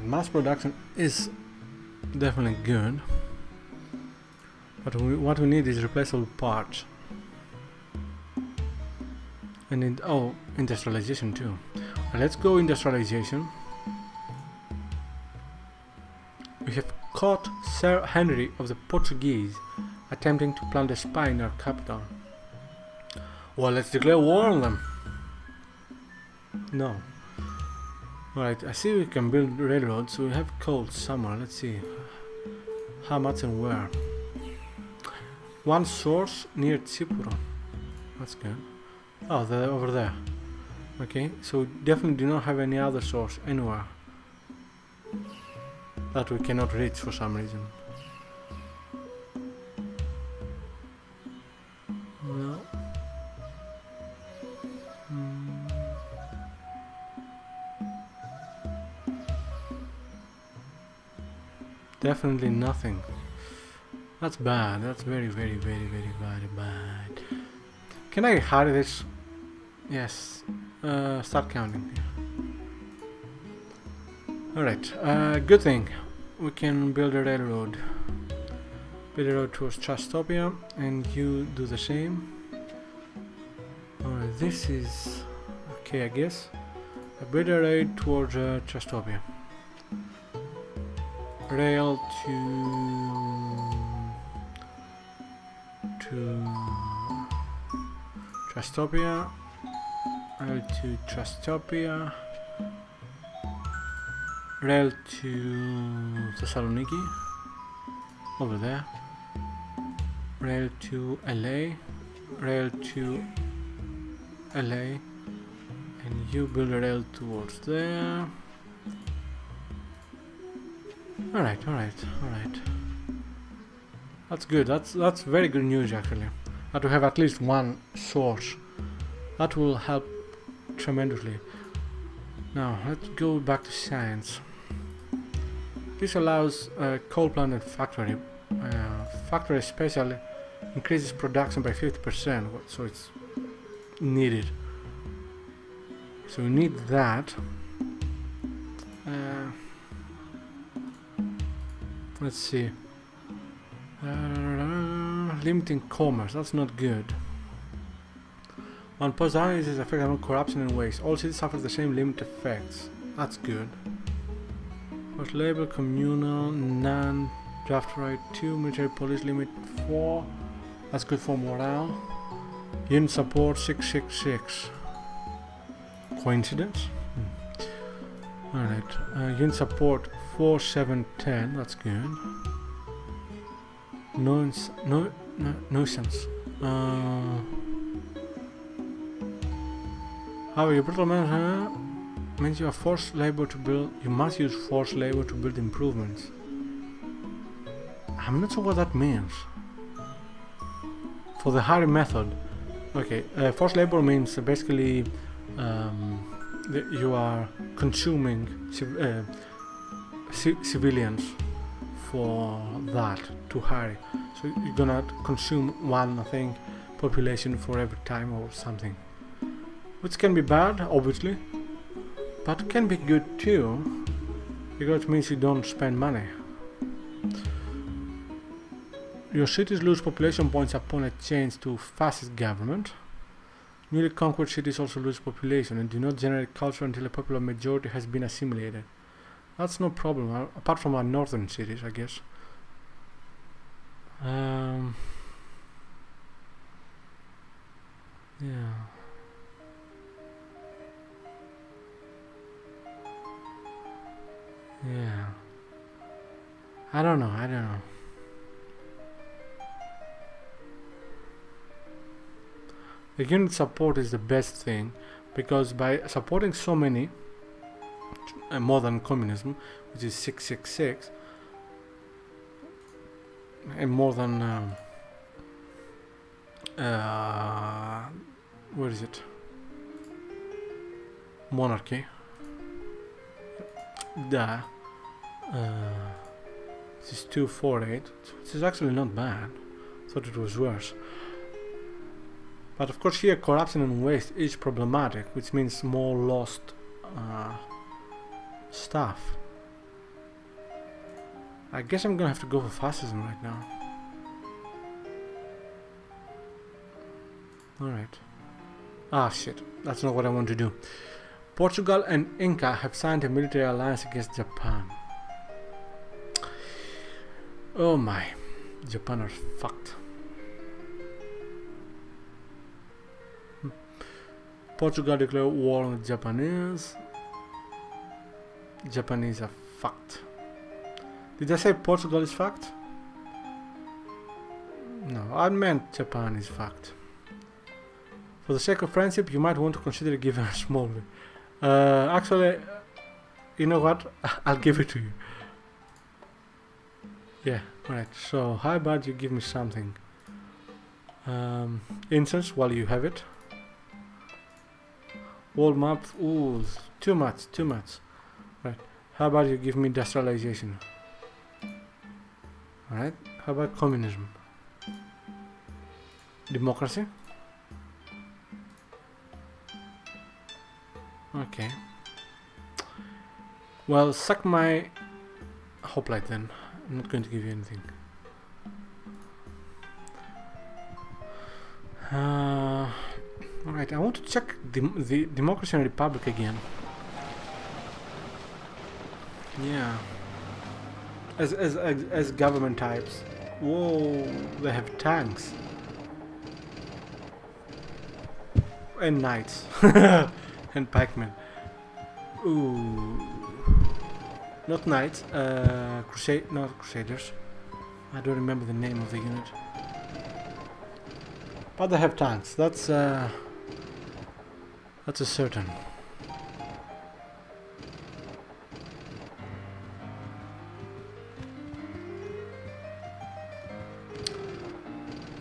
Mass production is definitely good, but what we need is replaceable parts. And industrialization too. Let's go industrialization. We have caught Sir Henry of the Portuguese attempting to plant a spy in our capital. Well, let's declare war on them. No. Alright, I see we can build railroads, so we have coal somewhere. Let's see how much and where. One source near Chipuro. That's good. Oh, they're over there. Okay, so we definitely do not have any other source anywhere that we cannot reach for some reason. No. Definitely nothing. That's bad. That's very, very, very, very, very bad. Can I hurry this? Yes. Start counting. Alright. Good thing. We can build a railroad. Build a road towards Trustopia, and you do the same. Alright, this is okay, I guess. A build a road towards Trustopia. Rail to Trustopia, rail to Trustopia, rail to Thessaloniki, over there, rail to LA, rail to LA, and you build a rail towards there. Alright. That's good, that's very good news actually. That we have at least one source. That will help tremendously. Now, let's go back to science. This allows coal plant and factory. Factory especially increases production by 50%, so it's needed. So we need that. Let's see. Limiting commerce, that's not good. One positive is effect on corruption and waste. All cities suffer the same limit effects. That's good. Forced labor, communal, none, draft right 2, military police limit 4. That's good for morale. Unit support 666. Coincidence? Alright. Unit support 4710. That's good. Nuisance. However, your brutal manner means you are forced labor to build. You must use forced labor to build improvements. I'm not sure what that means. For the Harry method, okay. Forced labor means basically you are consuming civilians for that to Harry. So you're gonna consume one, I think, population for every time or something. Which can be bad, obviously, but can be good too, because it means you don't spend money. Your cities lose population points upon a change to fascist government. Newly conquered cities also lose population and do not generate culture until a popular majority has been assimilated. That's no problem, apart from our northern cities, I guess. Yeah. Yeah. I don't know. The unit support is the best thing, because by supporting so many, more than communism, which is 666, and more than what is it? Monarchy. This is 248, which is actually not bad. Thought it was worse. But of course here corruption and waste is problematic, which means more lost stuff. I guess I'm gonna have to go for fascism right now. Alright. Ah shit, that's not what I want to do. Portugal and Inca have signed a military alliance against Japan. Oh my, Japan are fucked. Portugal declared war on the Japanese. Japanese are fucked. Did I say Portugal is fucked? No, I meant Japan is fucked. For the sake of friendship, you might want to consider giving a small bit. Actually, you know what? I'll give it to you. Yeah, alright. So, how about you give me something? Incense while you have it. World map, ooh, too much. Right, how about you give me industrialization? Alright, how about communism? Democracy? Okay. Well, suck my hoplite then. I'm not going to give you anything. Alright, I want to check the democracy and republic again. Yeah. As government types. Whoa, they have tanks. and knights. And pikemen. Ooh. Not knights, not crusaders. I don't remember the name of the unit. But they have tanks, that's a certain.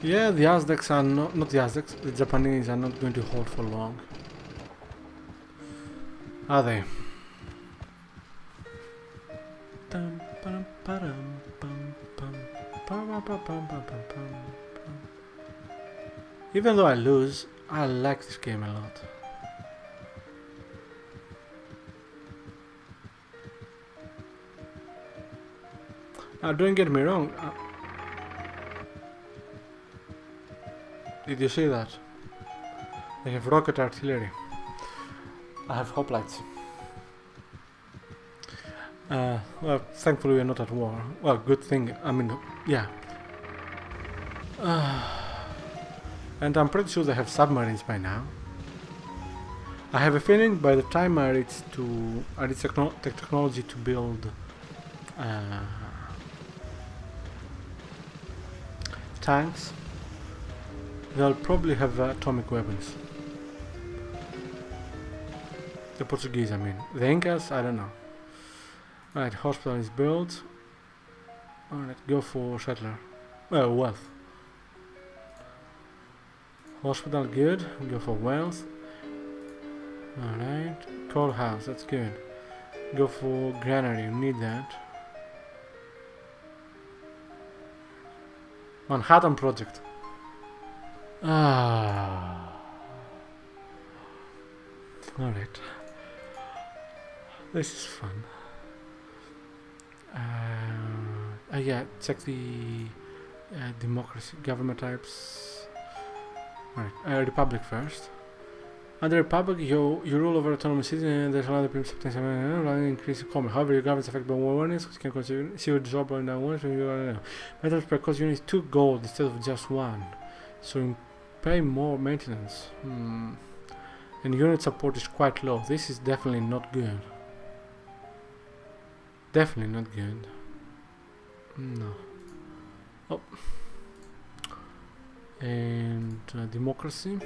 Yeah, the Aztecs are not the Aztecs, the Japanese are not going to hold for long. Are they? Even though I lose, I like this game a lot. Now, don't get me wrong. Did you see that? They have rocket artillery. I have hoplites. Well, thankfully we're not at war. Well, good thing. I mean, yeah. And I'm pretty sure they have submarines by now. I have a feeling by the time I reach technology to build tanks, they'll probably have atomic weapons. The Portuguese, I mean. The Incas, I don't know. Alright, hospital is built. Alright, go for settler. Well, wealth. Hospital, good. Go for wealth. Alright. Coal house, that's good. Go for granary, you need that. Manhattan Project. Alright. This is fun. Yeah, check the democracy, government types. Alright, Republic first. Under Republic, you rule over autonomous cities and there's another increase in commerce. However, your government is affected by war warnings, which can consider your job or now ones when you are metals per cost unit 2 gold instead of just 1. So you pay more maintenance. And unit support is quite low. This is definitely not good. Definitely not good. No. Oh. And democracy.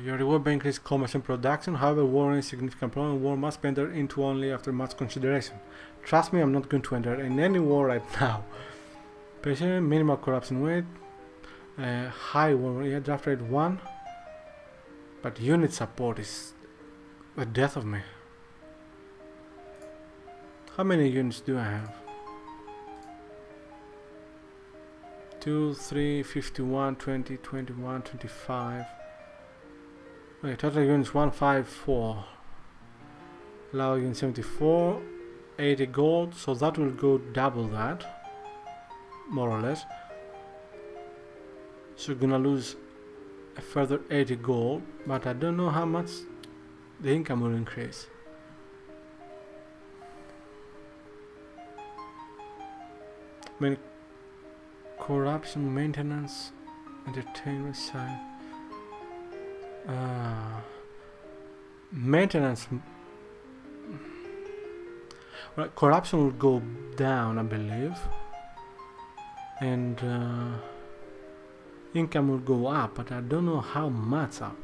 Your reward by increased commerce and production. However, war is a significant problem. War must be entered into only after much consideration. Trust me, I'm not going to enter in any war right now. Patient, minimal corruption rate. High war, yeah, draft rate 1. But unit support is the death of me. How many units do I have? 2, 3, 51, 20, 21, 25. Okay, total units 154. Allow unit 74, 80 gold, so that will go double that, more or less. So you're gonna lose a further 80 gold, but I don't know how much the income will increase. I mean, corruption, maintenance, entertainment side. Maintenance. Well, corruption will go down, I believe, and income will go up, but I don't know how much up.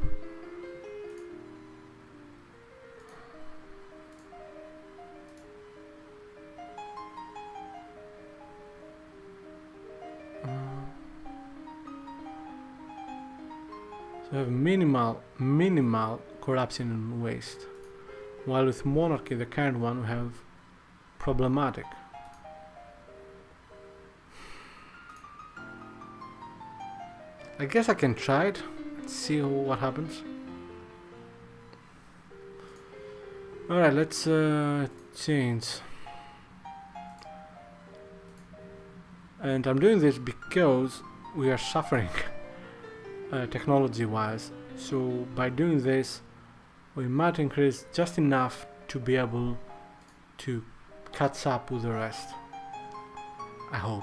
So we have minimal corruption and waste, while with monarchy, the current one, we have problematic. I guess I can try it, see what happens. Alright, let's change. And I'm doing this because we are suffering technology wise, so by doing this we might increase just enough to be able to catch up with the rest, I hope.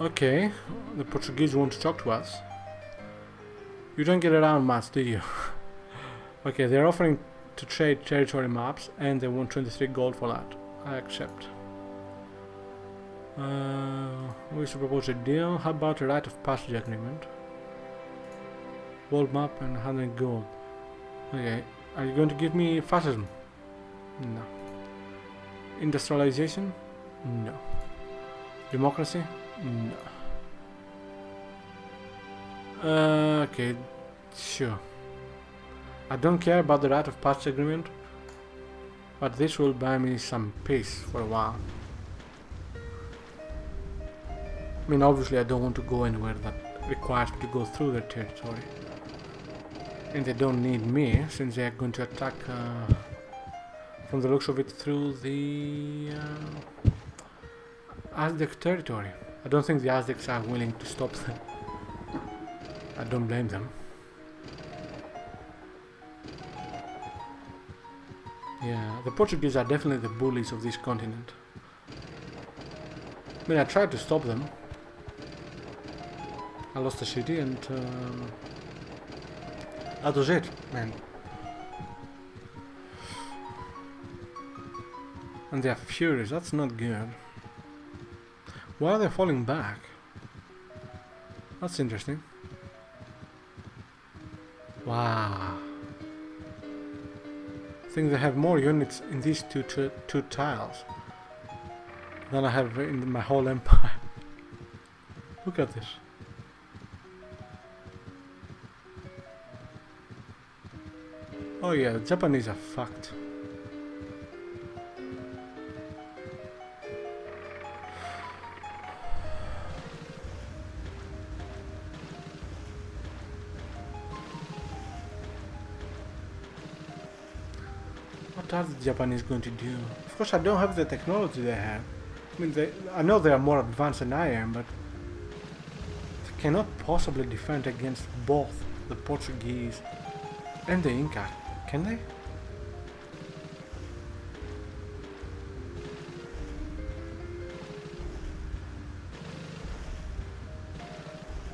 Okay, the Portuguese want to talk to us. You don't get around much, do you? Okay, they're offering to trade territory maps and they want 23 gold for that. I accept. We wish to propose a deal. How about a right of passage agreement? World map and 100 gold. Okay, are you going to give me fascism? No. Industrialization? No. Democracy? No. Okay, sure. I don't care about the right of passage agreement, but this will buy me some peace for a while. I mean, obviously I don't want to go anywhere that requires me to go through their territory. And they don't need me, since they are going to attack, from the looks of it, through the Aztec territory. I don't think the Aztecs are willing to stop them. I don't blame them. Yeah, the Portuguese are definitely the bullies of this continent. I mean, I tried to stop them. I lost the city and that was it, man. And they are furious, that's not good. Why are they falling back? That's interesting. Wow. I think they have more units in these two tiles than I have in my whole empire. Look at this. Oh yeah, the Japanese are fucked. What are the Japanese going to do? Of course I don't have the technology they have. I mean, I know they are more advanced than I am, but they cannot possibly defend against both the Portuguese and the Inca, can they?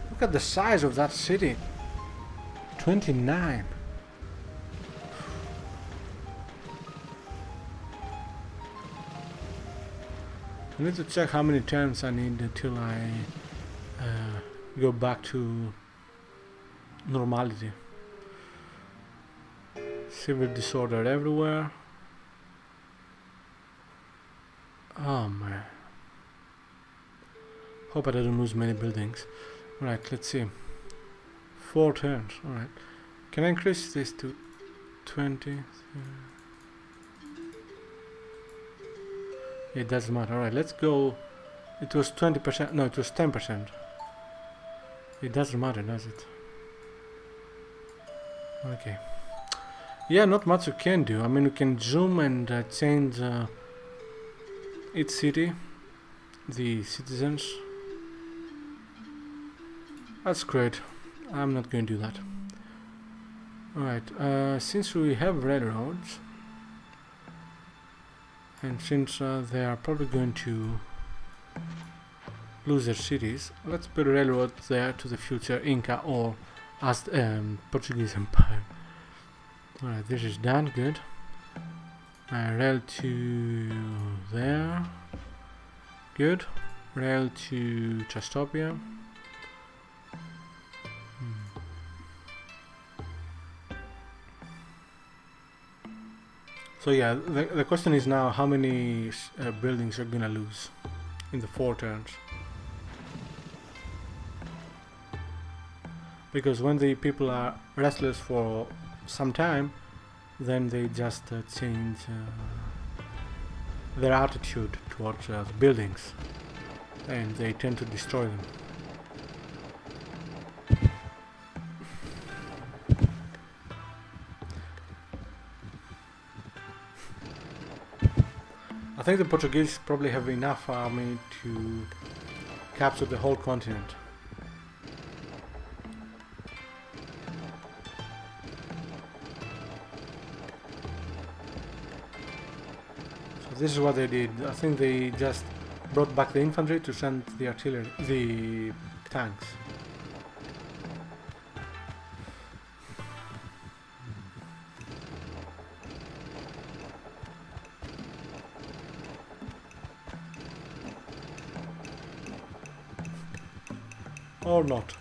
Look at the size of that city. 29. I need to check how many turns I need until I go back to normality. Civil disorder everywhere. Oh man. Hope I didn't lose many buildings. Right, let's see. 4 turns, alright. Can I increase this to 20? It doesn't matter. Alright, let's go. It was 20%. No, it was 10%. It doesn't matter, does it? Okay. Yeah, not much you can do. I mean, we can zoom and change each city, the citizens. That's great. I'm not going to do that. Alright, since we have railroads, and since they are probably going to lose their cities, let's build a railroad there to the future Inca or Portuguese Empire. Alright, this is done, good. Rail to there, good. Rail to Trustopia. So yeah, the question is now how many buildings are gonna lose in the 4 turns. Because when the people are restless for some time, then they just change their attitude towards the buildings and they tend to destroy them. I think the Portuguese probably have enough army to capture the whole continent. So this is what they did. I think they just brought back the infantry to send the artillery, the tanks. Or not.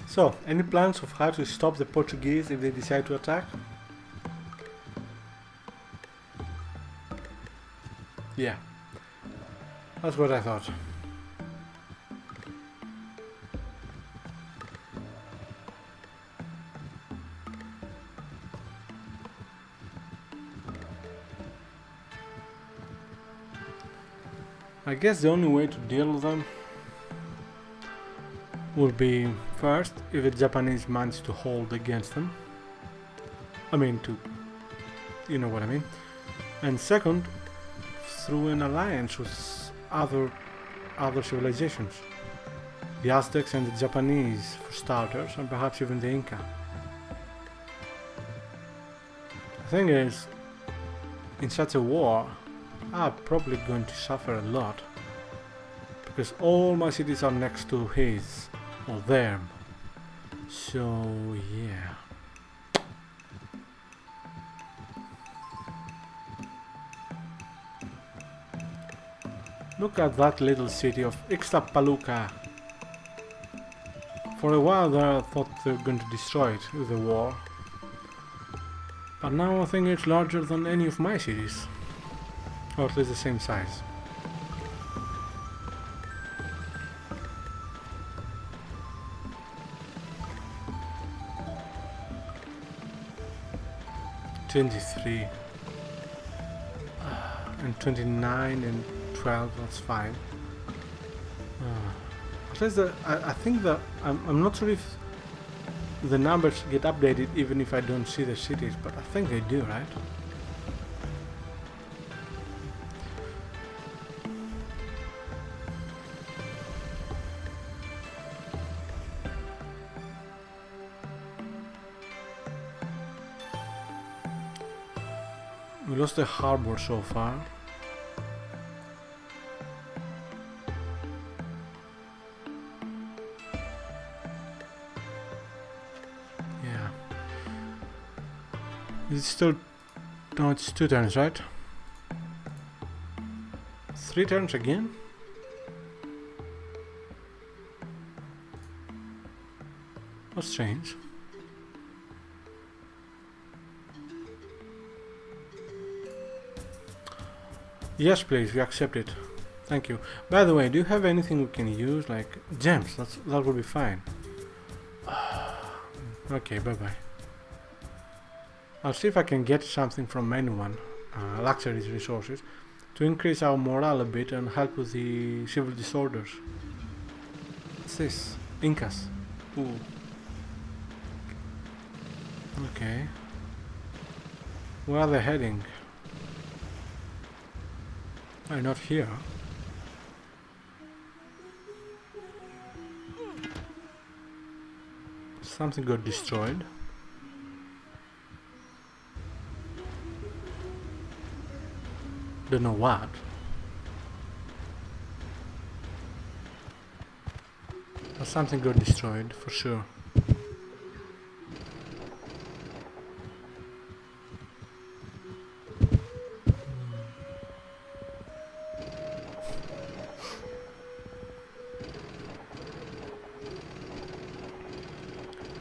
So, any plans of how to stop the Portuguese if they decide to attack? Yeah, that's what I thought. I guess the only way to deal with them will be, first, if the Japanese manage to hold against them. I mean, you know what I mean. And second, through an alliance with other civilizations. The Aztecs and the Japanese, for starters, and perhaps even the Inca. The thing is, in such a war, I'm probably going to suffer a lot, because all my cities are next to his or them. So yeah. Look at that little city of Ixtapaluca. For a while there I thought they were going to destroy it with the war, but now I think it's larger than any of my cities, or at least the same size. And 29 and 12, that's fine. At least I think that I'm not sure if the numbers get updated even if I don't see the cities, but I think they do, right? We lost the harbor so far. Yeah. It's still... No, it's 2 turns, right? 3 turns again? That's strange. Yes, please, we accept it. Thank you. By the way, do you have anything we can use, like gems? That would be fine. Okay, bye-bye. I'll see if I can get something from anyone, luxuries resources, to increase our morale a bit and help with the civil disorders. What's this? Incas. Ooh. Okay. Where are they heading? Why not here? Something got destroyed. Don't know what. But something got destroyed for sure.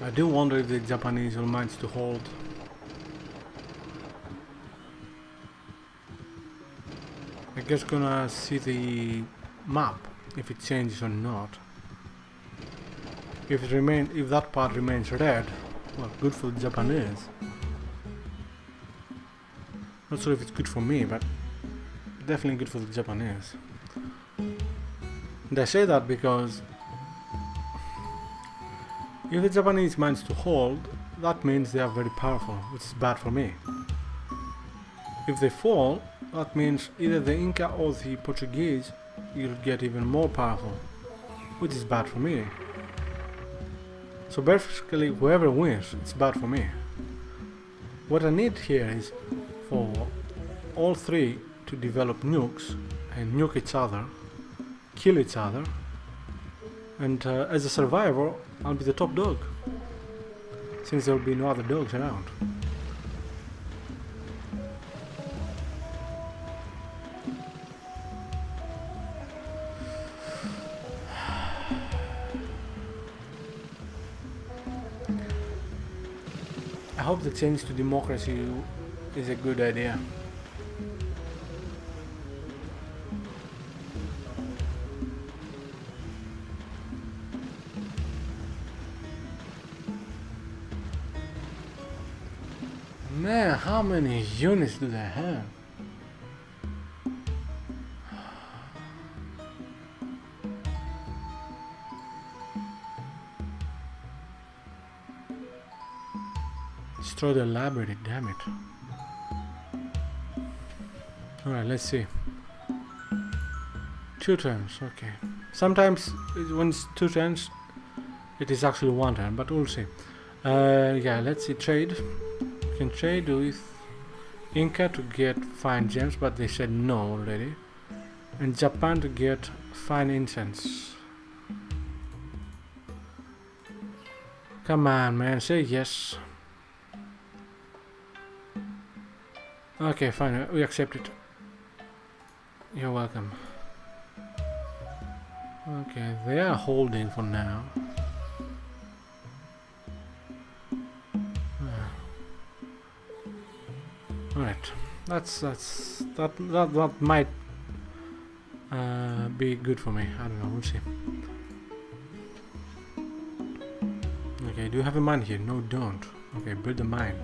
I do wonder if the Japanese will manage to hold. I guess gonna see the map if it changes or not. If that part remains red, well, good for the Japanese. Not sure if it's good for me, but definitely good for the Japanese. And I say that because if the Japanese manage to hold, that means they are very powerful, which is bad for me. If they fall, that means either the Inca or the Portuguese will get even more powerful, which is bad for me. So basically, whoever wins, it's bad for me. What I need here is for all three to develop nukes and nuke each other, kill each other, and as a survivor, I'll be the top dog, since there will be no other dogs around. I hope the change to democracy is a good idea. Man, how many units do they have? Destroy the library, damn it. Alright, let's see. 2 turns, okay. Sometimes when it's 2 turns, it is actually 1 turn, but we'll see. Yeah, let's see, trade. We can trade with Inca to get fine gems, but they said no already. And Japan to get fine incense. Come on, man, say yes. Okay, fine, we accept it. You're welcome. Okay, they are holding for now. Alright, that might be good for me. I don't know, we'll see. Okay, do you have a mine here? No, don't. Okay, build a mine.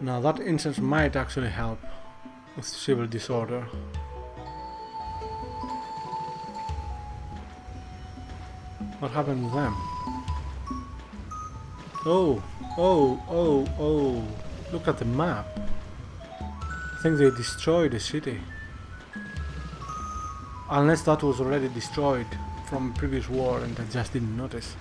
Now that instance might actually help with civil disorder. What happened to them? Oh, look at the map. I think they destroyed the city. Unless that was already destroyed from previous war and I just didn't notice.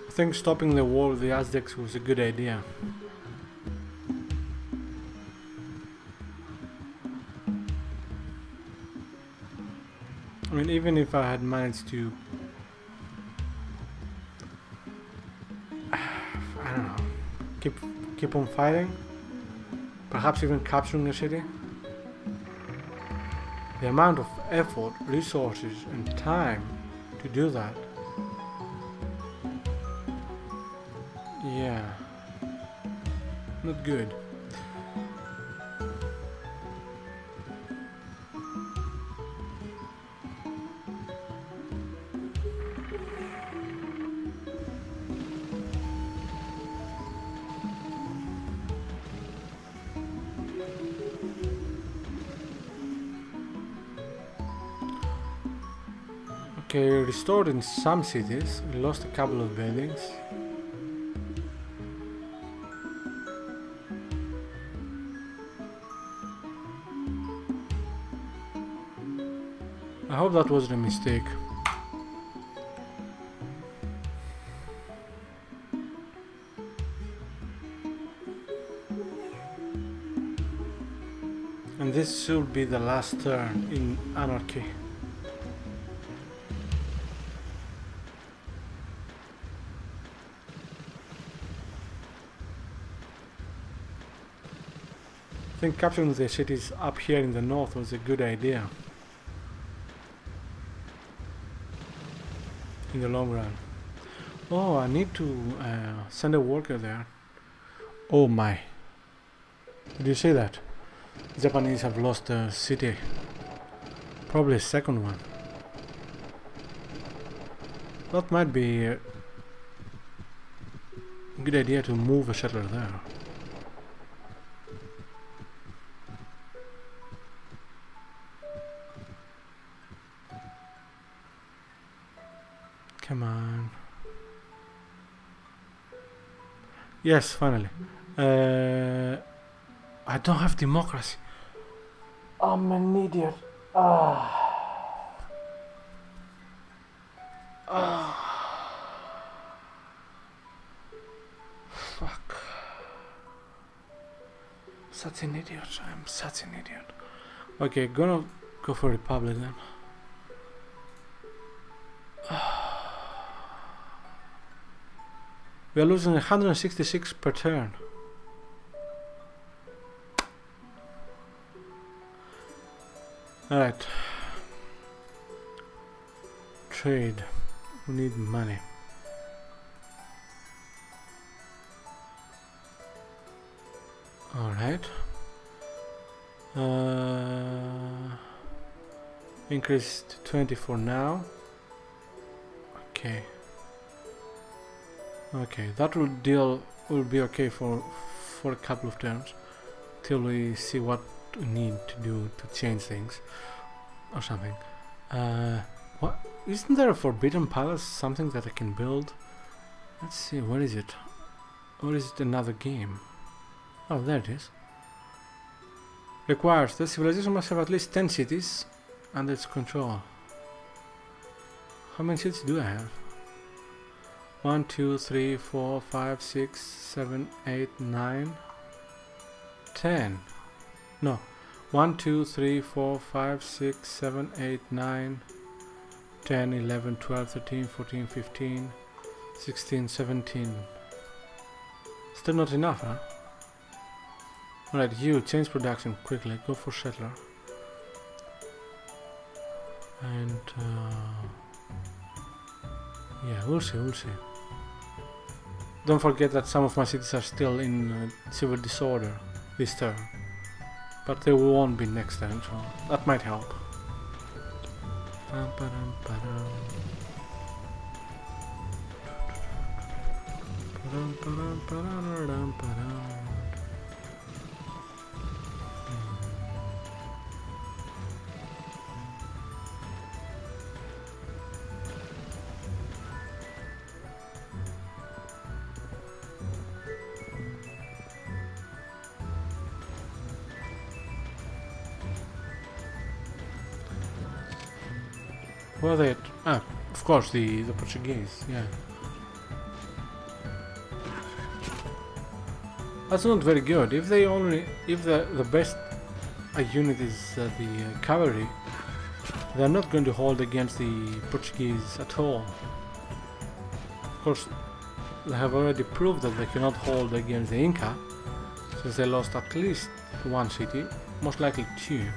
I think stopping the war with the Aztecs was a good idea. I mean, even if I had managed to, I don't know, keep on fighting, perhaps even capturing the city, the amount of effort, resources and time to do that. Yeah, not good. Okay, restored in some cities, we lost a couple of buildings. I hope that wasn't a mistake. And this should be the last turn in anarchy. I think capturing the cities up here in the north was a good idea. In the long run. Oh, I need to send a worker there. Oh my. Did you see that? Japanese have lost a city. Probably a second one. That might be a good idea to move a settler there. Come on. Yes, finally. I don't have democracy. I'm an idiot. Fuck. Such an idiot. I'm such an idiot. Okay, gonna go for Republic then. We are losing 166 per turn. Alright. Trade. We need money. Alright. Increase to 20 for now. Okay. Okay, that will be okay for a couple of turns till we see what we need to do to change things or something. What isn't there a forbidden palace, something that I can build? Let's see, where is it? Or is it another game? Oh, there it is. Requires the civilization must have at least 10 cities under its control. How many cities do I have? 1, 2, 3, 4, 5, 6, 7, 8, 9, 10. No. 1, 2, 3, 4, 5, 6, 7, 8, 9, 10, 11, 12, 13, 14, 15, 16, 17. Still not enough, huh? Alright, you change production quickly. Go for settler. And yeah, we'll see. Don't forget that some of my cities are still in civil disorder this turn, but they won't be next turn, so that might help. Were they? Of course, the Portuguese. Yeah, that's not very good. If the best unit is the cavalry, they're not going to hold against the Portuguese at all. Of course, they have already proved that they cannot hold against the Inca, since they lost at least one city, most likely two.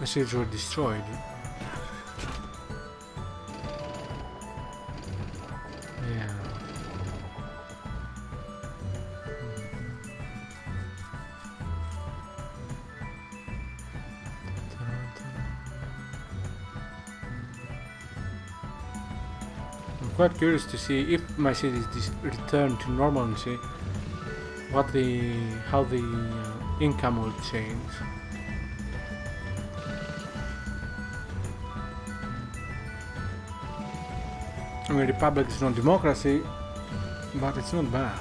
The cities were destroyed. Quite curious to see if my city is returned to normalcy, how the income will change. I mean, Republic is not democracy, but it's not bad.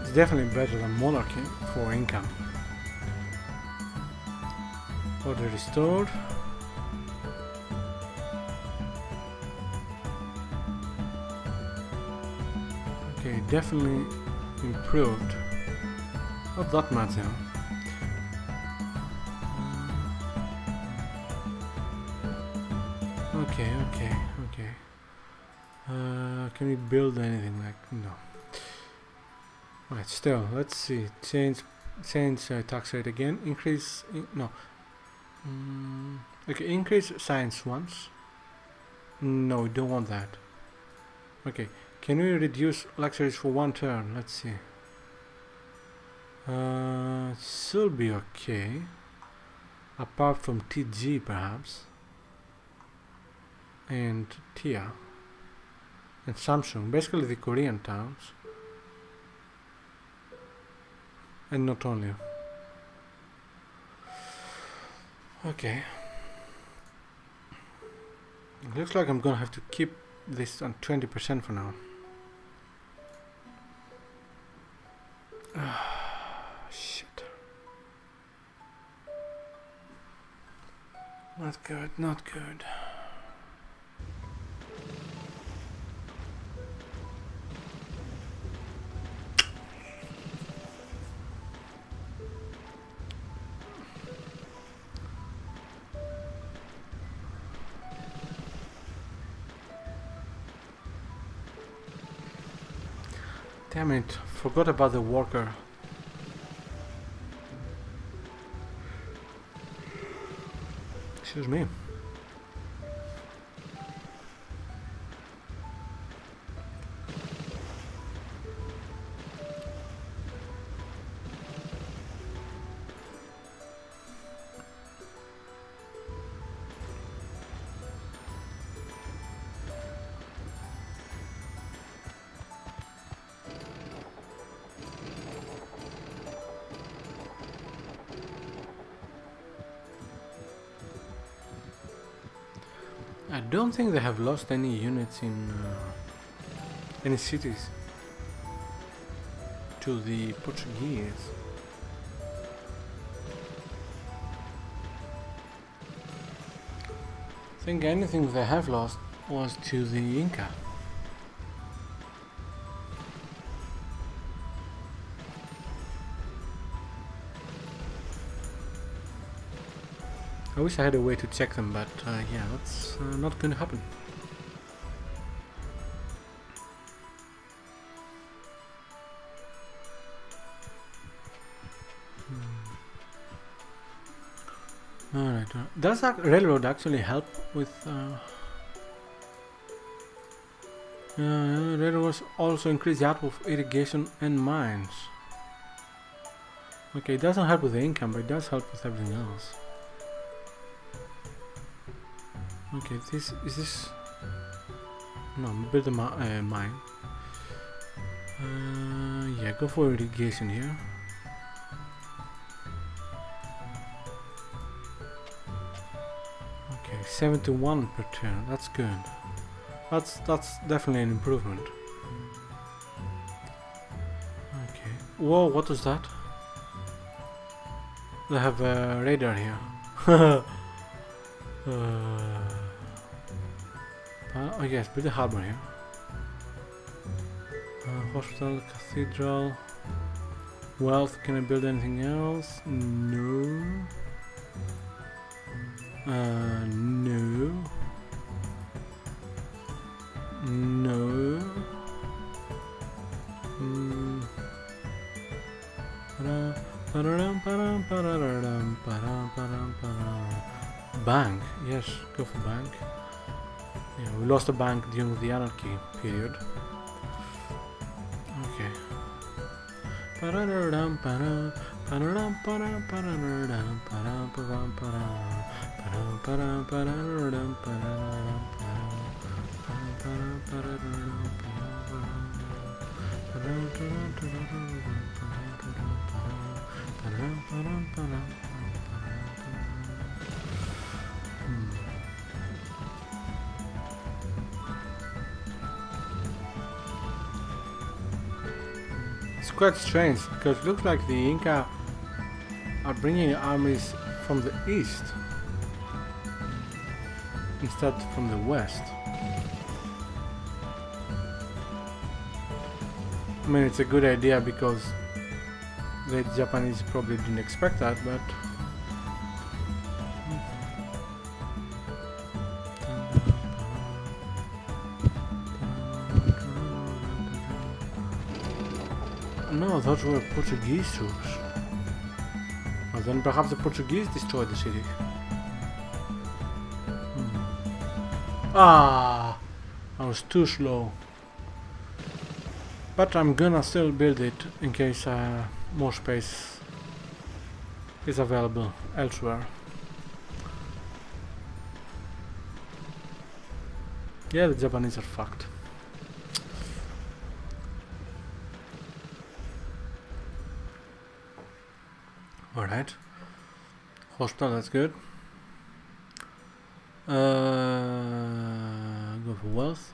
It's definitely better than monarchy for income. Order restored. Okay, definitely improved. Not that much now. Okay. Can we build anything? No. Right, still, let's see. Change tax rate again. Increase. No. Okay, increase science once. No, we don't want that. Okay. Can we reduce luxuries for one turn? Let's see. Should be okay. Apart from TG perhaps. And Tia. And Samsung. Basically the Korean towns. And not only. Okay. It looks like I'm gonna have to keep this on 20% for now. Shit. Not good, not good. Damn it, forgot about the worker. Excuse me. I don't think they have lost any units in any cities to the Portuguese. I think anything they have lost was to the Inca. I wish I had a way to check them, but yeah, that's not going to happen. Alright, does that railroad actually help with... railroads also increase the output of irrigation and mines. Okay, it doesn't help with the income, but it does help with everything else. Okay, this is this. No, build a mine. Yeah, go for irrigation here. Okay, 71 per turn. That's good. That's definitely an improvement. Okay. Whoa, what was that? They have a radar here. Oh yes, build a harbor here. Hospital, cathedral. Wealth, can I build anything else? No. No. No. Bank, yes, go for bank. Yeah, we lost a bank during the anarchy period. Okay. It's quite strange because it looks like the Inca are bringing armies from the east instead from the west. I mean, it's a good idea because the Japanese probably didn't expect that, but no, those were Portuguese troops. Well, then perhaps the Portuguese destroyed the city. Ah, I was too slow. But I'm gonna still build it in case more space is available elsewhere. Yeah, the Japanese are fucked. Alright. Hospital, that's good. Go for wealth.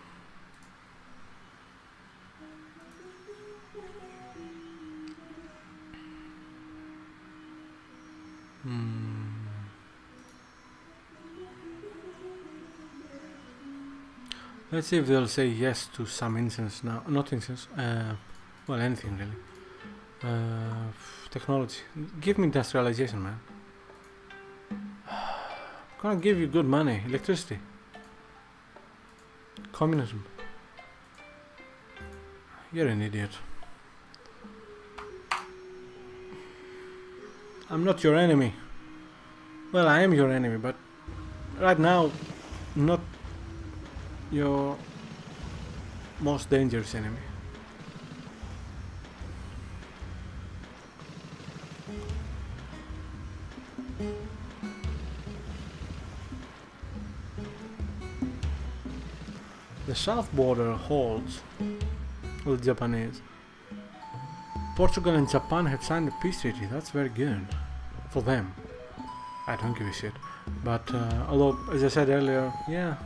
Let's see if they'll say yes to some instance now. Not instance, well, anything really. Technology. Give me industrialization, man. Gonna give you good money. Electricity. Communism. You're an idiot. I'm not your enemy. Well, I am your enemy, but right now, not your most dangerous enemy. The south border holds with Japanese. Portugal and Japan have signed a peace treaty. That's very good for them. I don't give a shit. But although, as I said earlier, yeah.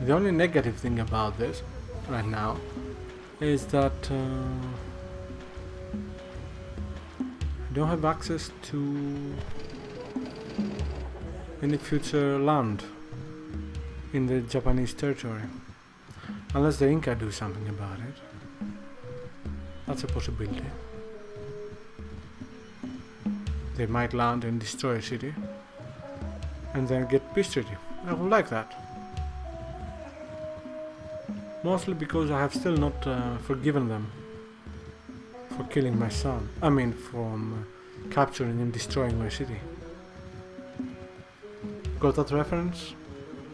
The only negative thing about this right now is that I don't have access to any future land in the Japanese territory, unless the Inca do something about it. That's a possibility. They might land and destroy a city and then get peace treaty. I would like that. Mostly because I have still not forgiven them for killing my son. I mean, from capturing and destroying my city. Got that reference?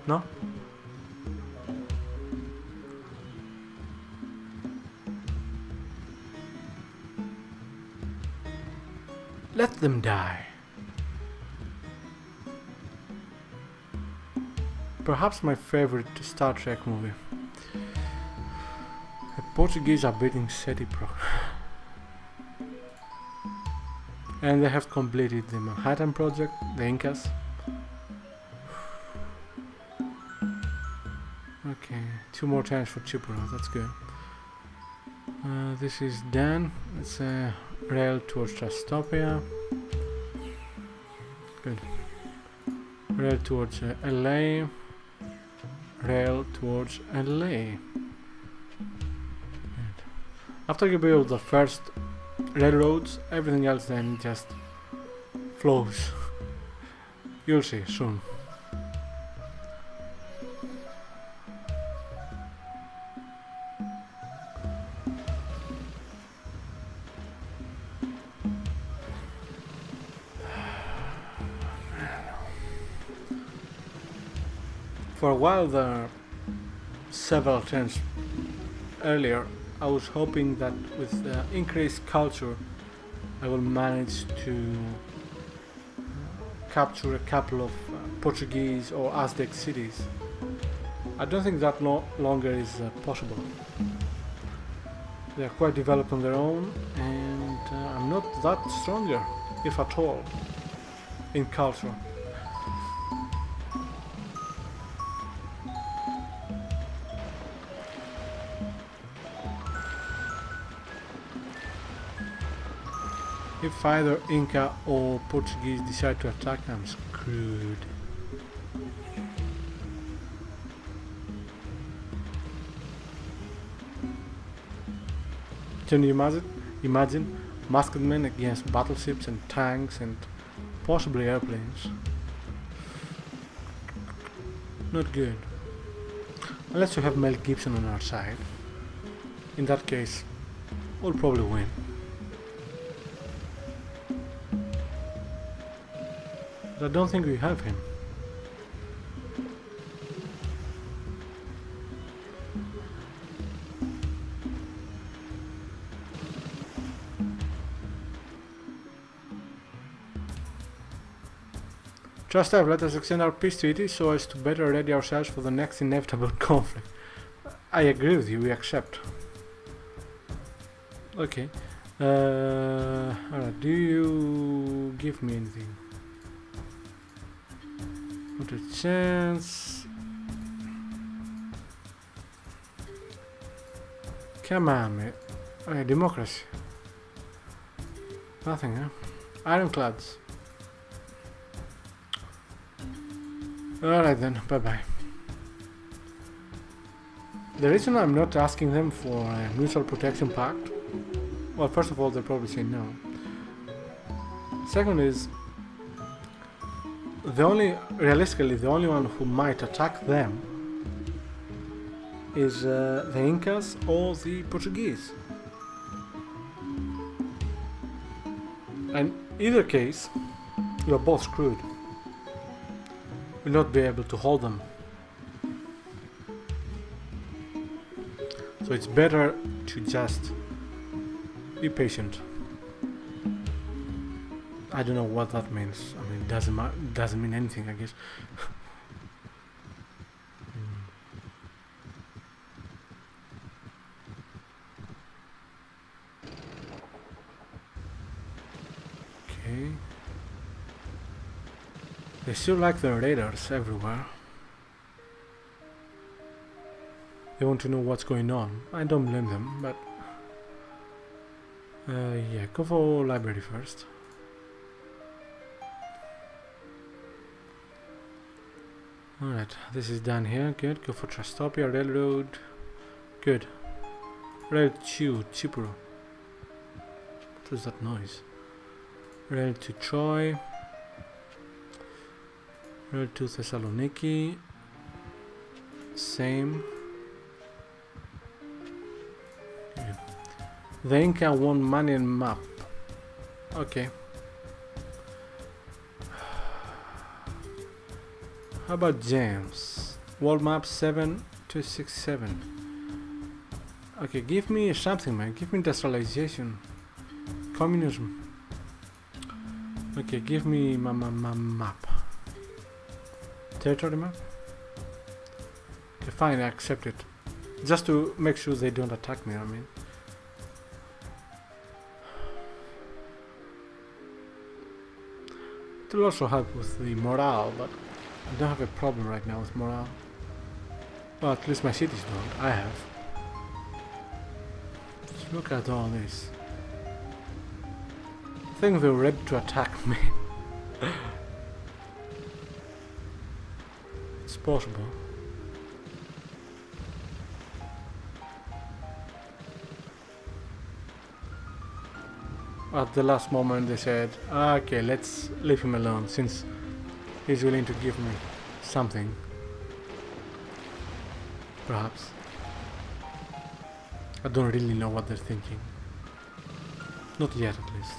No? Let them die. Perhaps my favorite Star Trek movie. The Portuguese are beating SETI Pro. And they have completed the Manhattan Project, the Incas. Okay, 2 more times for Chipura, that's good. This is done. It's a rail towards Trustopia. Good. Rail towards LA. Rail towards LA. Good. After you build the first railroads, everything else then just flows. You'll see soon. For a while there, several turns earlier, I was hoping that with increased culture I will manage to capture a couple of Portuguese or Aztec cities. I don't think that longer is possible. They are quite developed on their own, and I'm not that stronger, if at all, in culture. If either Inca or Portuguese decide to attack, I'm screwed. Can you imagine masked men against battleships and tanks and possibly airplanes? Not good. Unless you have Mel Gibson on our side. In that case, we'll probably win. But I don't think we have him. Trusteft, let us extend our peace treaty so as to better ready ourselves for the next inevitable conflict. I agree with you, we accept. Okay. Alright, do you give me anything? Not a chance. Come on, mate. Okay, democracy. Nothing, huh? Ironclads. Alright then, bye bye. The reason I'm not asking them for a mutual protection pact, well, first of all, they'll probably say no. Second is, realistically, the only one who might attack them is the Incas or the Portuguese. And either case, you're both screwed. Will not be able to hold them. So it's better to just be patient. I don't know what that means. I mean, it doesn't mean anything, I guess. Okay. They still like the raiders everywhere. They want to know what's going on. I don't blame them, but yeah, go for library first. Alright, this is done here. Good. Go for Trustopia, Railroad. Good. Rail to Chipro. What was that noise? Rail to Troy. Rail to Thessaloniki. Same. Good. The Inca want money and map. Okay. How about James? World map 7267. Okay, give me something, man. Give me industrialization. Communism. Okay, give me my map. Territory map? Okay, fine, I accept it. Just to make sure they don't attack me, I mean. It will also help with the morale, but I don't have a problem right now with morale. Well, at least my cities don't. I have. Just look at all this. I think they're ready to attack me. It's possible. At the last moment they said, okay, let's leave him alone since he's willing to give me something. Perhaps. I don't really know what they're thinking. Not yet, at least.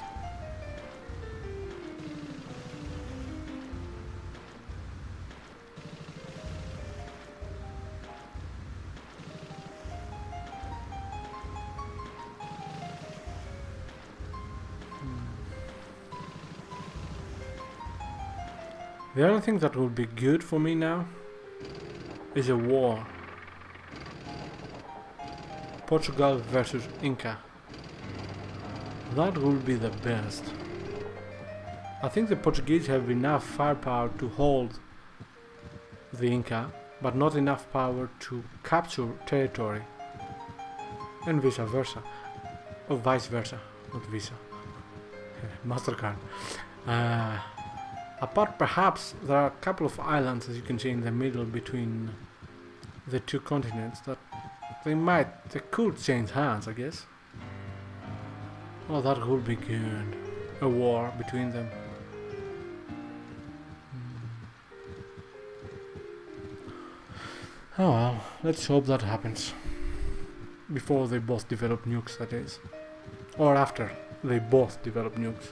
The only thing that would be good for me now is a war. Portugal versus Inca. That would be the best. I think the Portuguese have enough firepower to hold the Inca, but not enough power to capture territory. And vice versa. Or vice versa, not Visa. MasterCard. Apart perhaps, there are a couple of islands, as you can see, in the middle between the two continents that they could change hands, I guess. Oh, that would be good. A war between them. Oh well, let's hope that happens. Before they both develop nukes, that is. Or after they both develop nukes.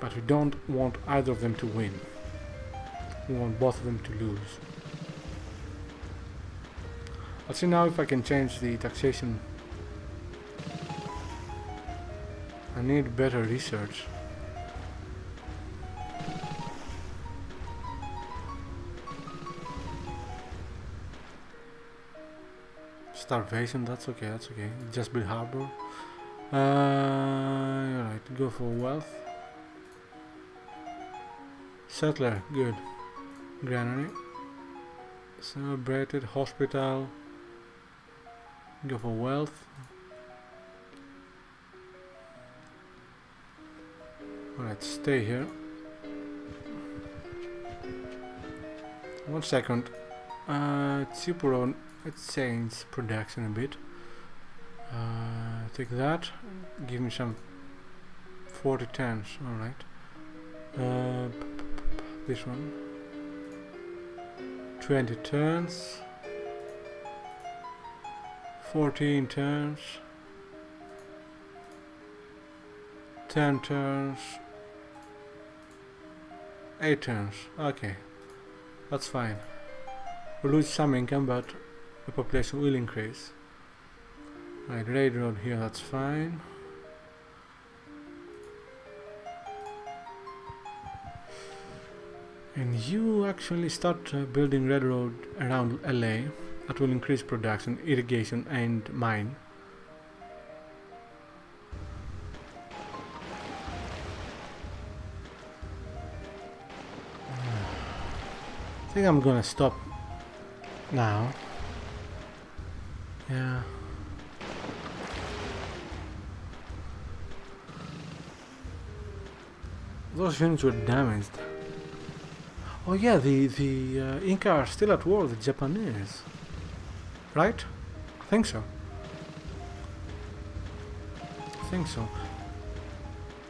But we don't want either of them to win. We want both of them to lose. I'll see now if I can change the taxation. I need better research. Starvation, that's okay, that's okay. Just build harbor. Alright, go for wealth. Settler, good. Granary. Celebrated, hospital. Go for wealth. Alright, stay here. 1 second. Chipuro, let's change production a bit. Take that. Give me some 40 turns. Alright. This one. 20 turns. 14 turns. 10 turns. 8 turns. Okay. That's fine. We'll lose some income, but the population will increase. Right, railroad here, that's fine. And you actually start building railroad around LA. That will increase production, irrigation and mine. I think I'm gonna stop now. Yeah. Those units were damaged. Oh yeah, the Inca are still at war, the Japanese. Right? I think so.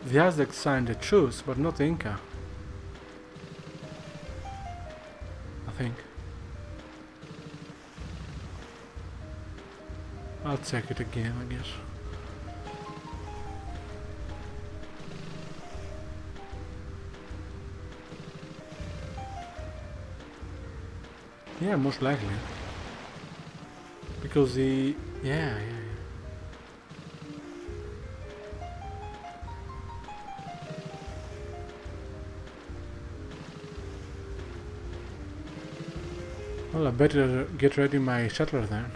The Aztecs signed a truce, but not the Inca. I think. I'll check it again, I guess. Yeah, most likely. Because the... Yeah. Well, I better get ready my settler then.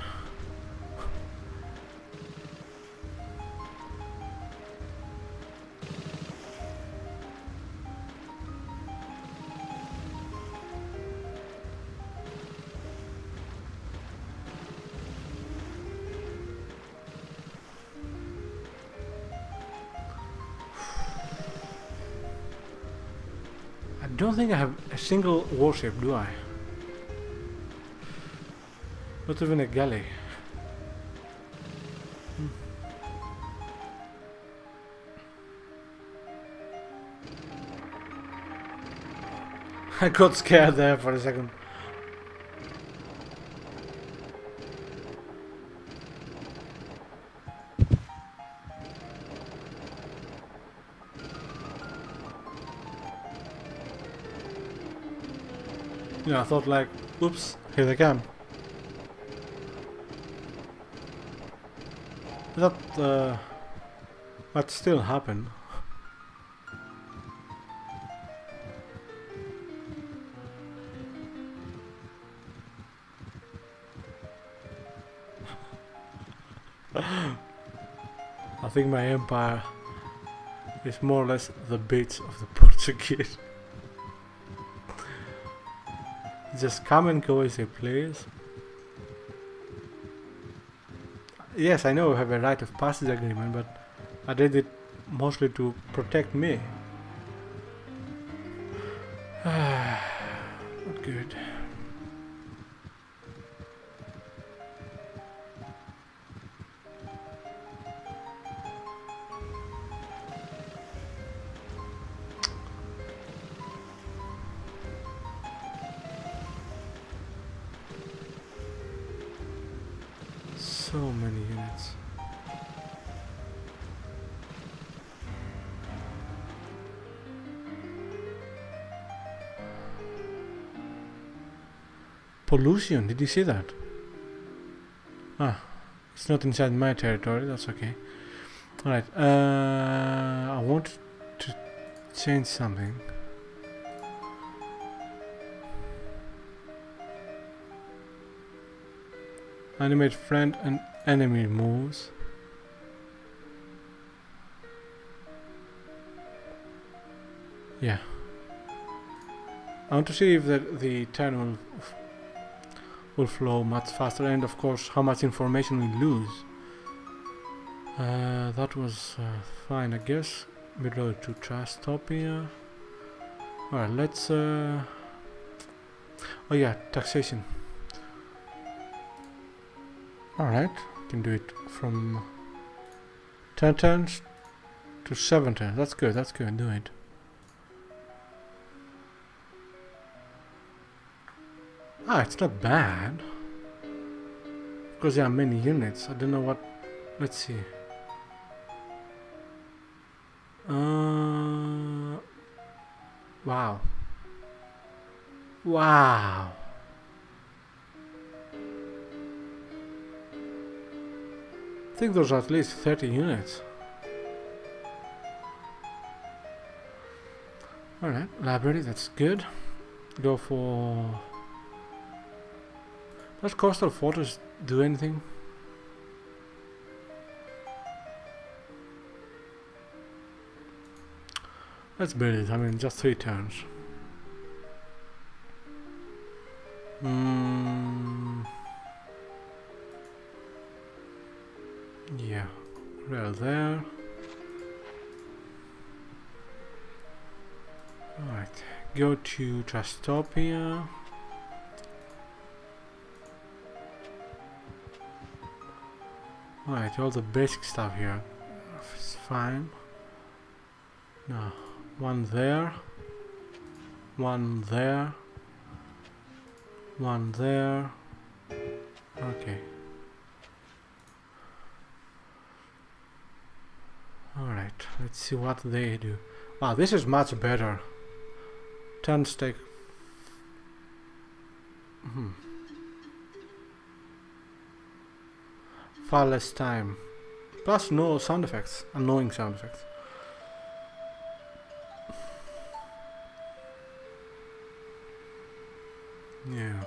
I don't think I have a single warship, do I? Not even a galley. I got scared there for a second. Yeah, I thought like, oops, here they come. That might still happen. I think my empire is more or less the beach of the Portuguese. Just come and go as you please. Yes, I know I have a right of passage agreement, but I did it mostly to protect me. Not good. So many units. Pollution, did you see that? Ah, it's not inside my territory, that's okay. Alright, I want to change something. Animate friend and enemy moves. Yeah. I want to see if the turn will flow much faster, and of course how much information we lose. That was fine, I guess. Below to Trustopia. Alright, let's oh yeah, taxation. Alright, can do it from 10 turns to 7 turns. That's good, do it. It's not bad. Because there are many units. I don't know what. Let's see. Wow. Wow. I think there's at least 30 units. Alright, library, that's good. Go for... Does Coastal Fortress do anything? Let's build it, I mean, just 3 turns. Yeah, rail there. Alright, go to Trustopia. Alright, all the basic stuff here is fine. No, one there, one there, one there. Okay. Alright, let's see what they do. Wow, this is much better. 10 stake. Far less time. Plus no sound effects. Annoying sound effects. Yeah.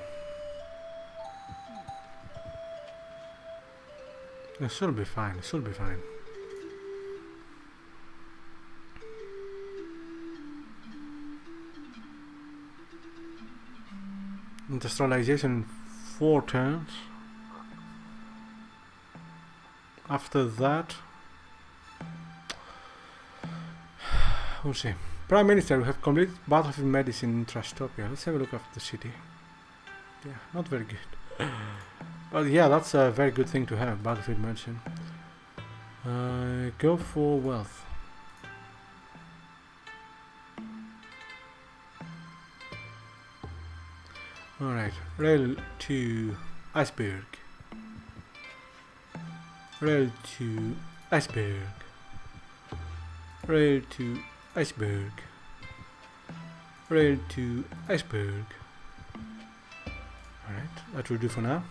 It should be fine. It should be fine. Industrialization 4 turns. After that, we'll see. Prime Minister, we have completed battlefield medicine in Trustopia. Let's have a look at the city. Yeah, not very good. But yeah, that's a very good thing to have, battlefield medicine. Go for wealth. Alright, rail to Iceberg. Rail to Iceberg. Rail to Iceberg. Rail to Iceberg. Alright, that will do for now.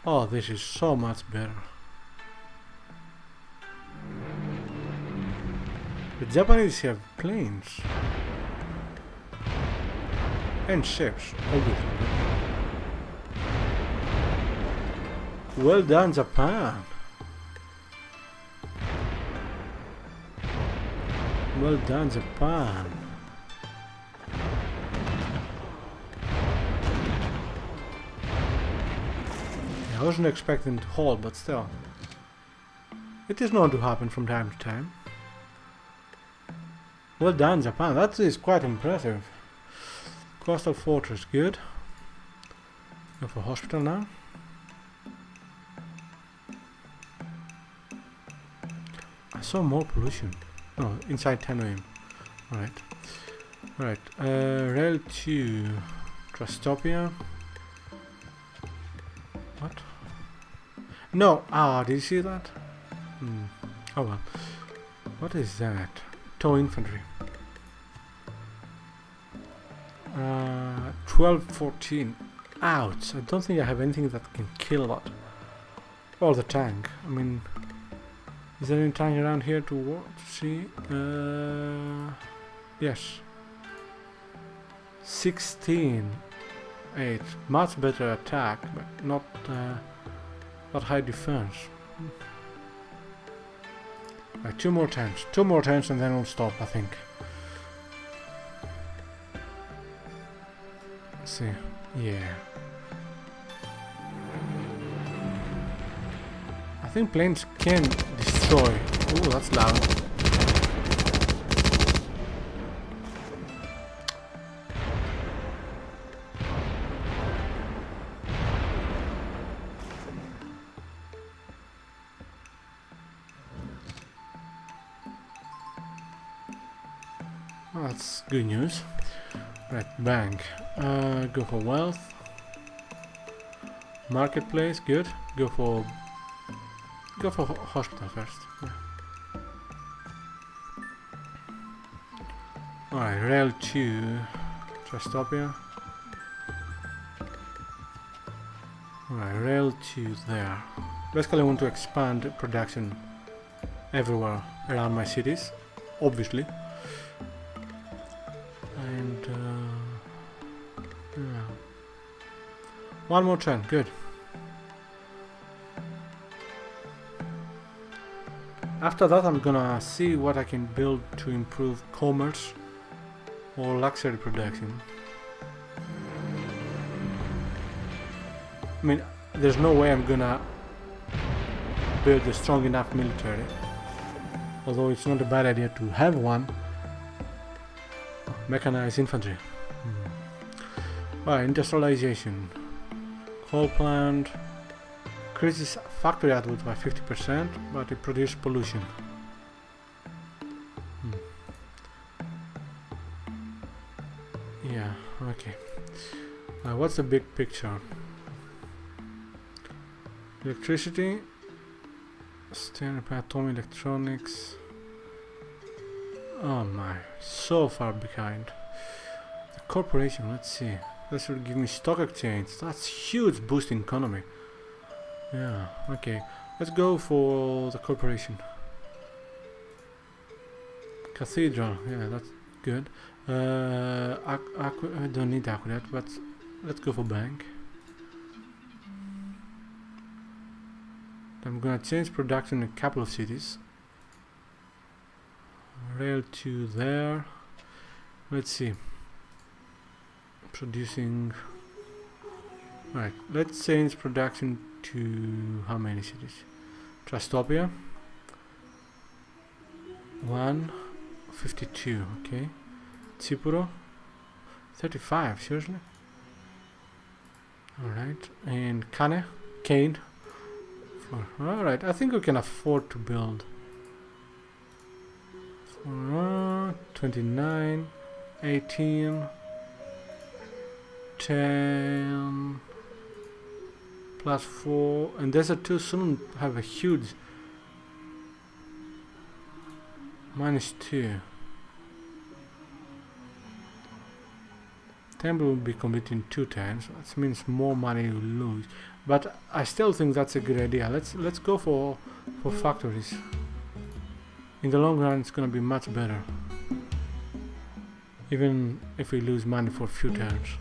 Oh, this is so much better. The Japanese have planes and ships. All good. Well done, Japan. Well done, Japan. I wasn't expecting to hold, but still. It is known to happen from time to time. Well done, Japan. That is quite impressive. Coastal Fortress, good. Go for hospital now. I saw more pollution. Oh, inside 10 AM. Alright. Alright. Rail to Trustopia. What? No! Ah, did you see that? Oh well. What is that? Tow infantry. 12-14. Ouch! I don't think I have anything that can kill that. Or the tank. I mean, is there any tank around here to see? Yes. 16. 8. Much better attack, but not high defense. Right, 2 more turns. 2 more turns and then we'll stop, I think. Let's see. Yeah. I think planes can destroy. Ooh, that's loud. Oh, that's good news. Right, bank. Go for wealth. Marketplace, good. Go for hospital first. Yeah. Alright, rail to Trustopia. Alright, rail to there. Basically I want to expand production everywhere around my cities, obviously. And yeah. 1 more turn, good. After that I'm gonna see what I can build to improve commerce or luxury production. I mean, there's no way I'm gonna build a strong enough military, although it's not a bad idea to have one. Mechanized infantry. Alright, industrialization. Coal plant increases factory output by 50%, but it produces pollution. Yeah, okay. What's the big picture? Electricity, standard atomic electronics. Oh my, so far behind. The corporation, let's see. That should give me stock exchange. That's huge boost in economy. Yeah, okay. Let's go for the corporation. Cathedral, yeah, that's good. I don't need accurate, but let's go for bank. I'm gonna change production in a couple of cities. Rail to there. Let's see. Producing. Right, let's change production to how many cities? Trustopia. 152, okay. Tsipuro. 35, seriously? Alright, and Kane. Alright, I think we can afford to build. 29, 18, 10, plus 4, and Desert 2 soon have a huge -2. Temple will be complete in 2 turns. That means more money you lose, but I still think that's a good idea. Let's go for factories. In the long run, it's gonna be much better, even if we lose money for a few turns.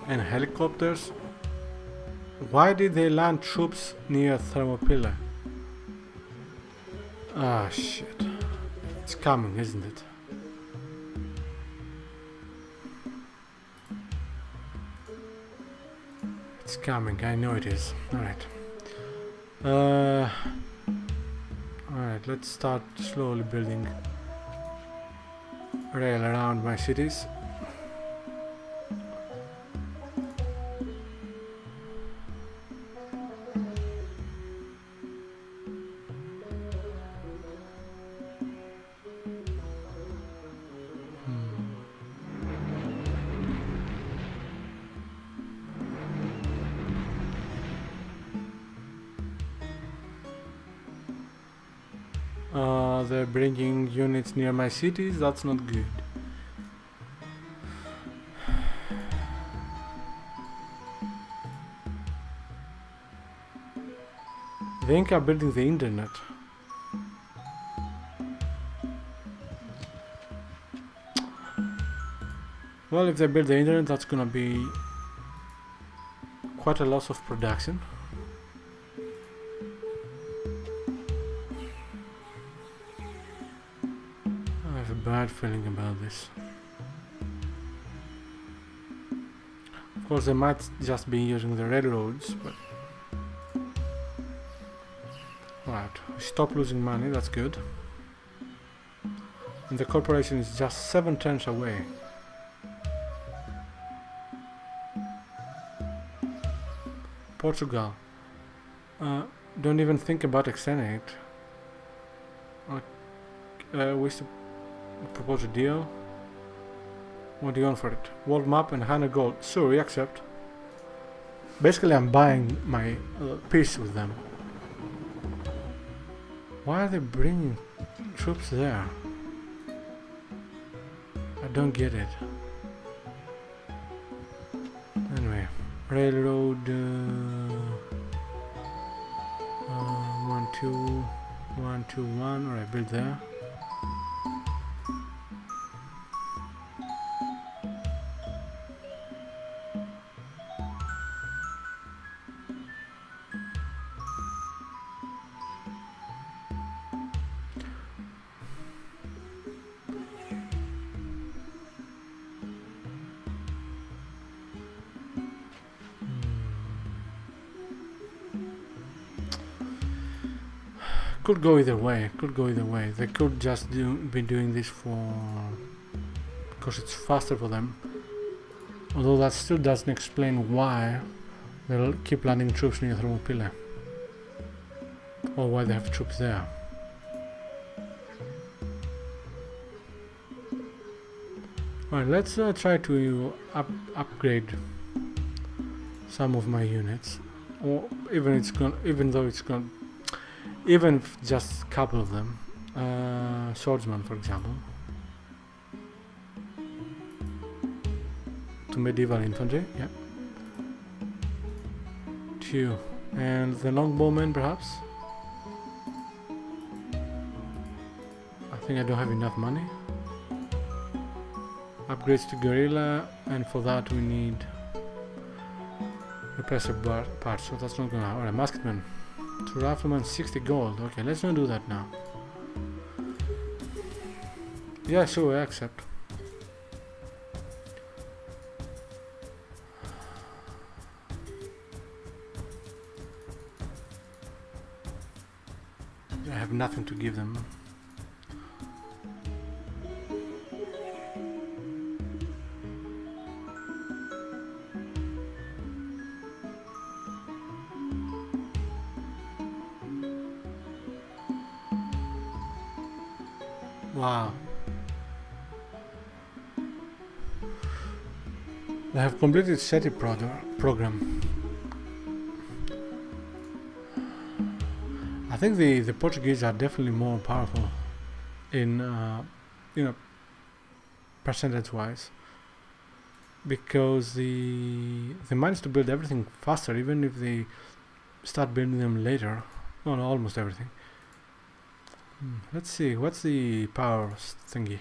And helicopters. Why did they land troops near Thermopylae? Ah, shit. It's coming, isn't it? It's coming, I know it is. Alright. Alright, let's start slowly building rail around my cities. They're bringing units near my cities. That's not good. The Inca are building the internet. Well, if they build the internet, that's gonna be quite a loss of production. I have a bad feeling about this. Of course, they might just be using the railroads, but... Right, we stop losing money, that's good. And the corporation is just 7 turns away. Portugal. Don't even think about extending it. Wish to propose a deal. What do you want for it? World map and 100 gold. Sure, we accept. Basically, I'm buying my peace with them. Why are they bringing troops there? I don't get it. Anyway, railroad 1, 2, 1, 2, 1. Alright, build there. Could go either way. They could just be doing this because it's faster for them. Although that still doesn't explain why they'll keep landing troops near Thermopylae, or why they have troops there. Alright, let's try to upgrade some of my units, or even if just a couple of them. Swordsman, for example, to medieval infantry. Yeah. 2, and the longbowmen, perhaps. I think I don't have enough money. Upgrades to guerrilla, and for that we need repressor parts, so that's not gonna happen. Alright, musketman. To rifleman 60 gold. Okay, let's not do that now. Yeah, sure, I accept. I have nothing to give them. Wow. They have completed Civ3 program. I think the Portuguese are definitely more powerful in percentage-wise, because they manage to build everything faster, even if they start building them later. Well, almost everything. Let's see, what's the power thingy?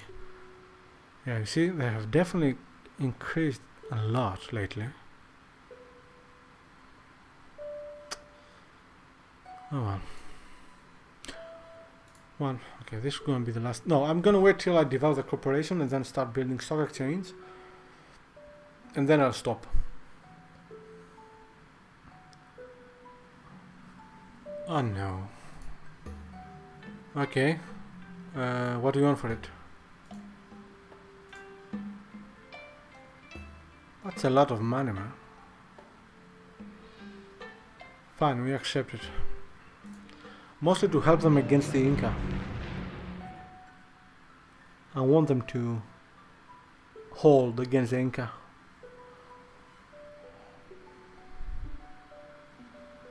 Yeah, you see, they have definitely increased a lot lately. Oh well. One, okay, this is going to be the last. No, I'm going to wait till I develop the corporation and then start building stock exchange. And then I'll stop. Oh no. Okay, what do you want for it? That's a lot of money, man. Fine, we accept it. Mostly to help them against the Inca. I want them to hold against the Inca.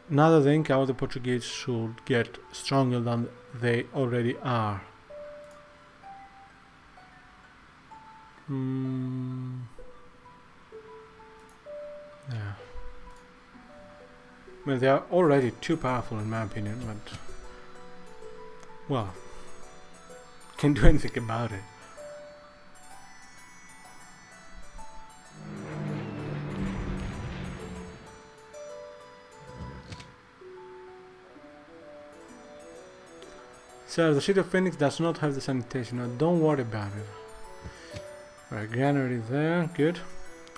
Neither the Inca or the Portuguese should get stronger than they already are. Yeah. I mean, they are already too powerful in my opinion, but well, can't do anything about it. So the city of Phoenix does not have the sanitation. Now don't worry about it. Right, granary there, good.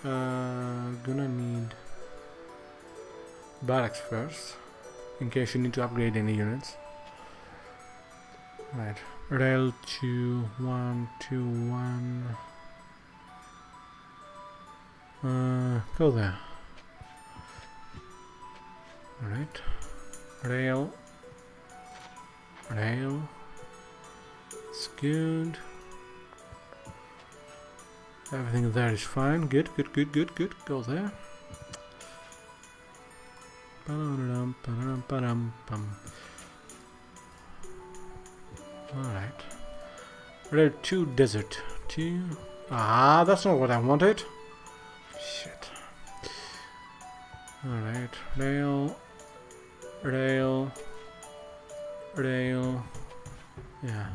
Gonna need barracks first, in case you need to upgrade any units. Right, rail 2, 1, 2, 1. Go there. Alright, rail. It's good. Everything there is fine. Good. Go there. Alright. Rail 2 desert. 2. Ah, that's not what I wanted. Shit. Alright. Rail. Yeah.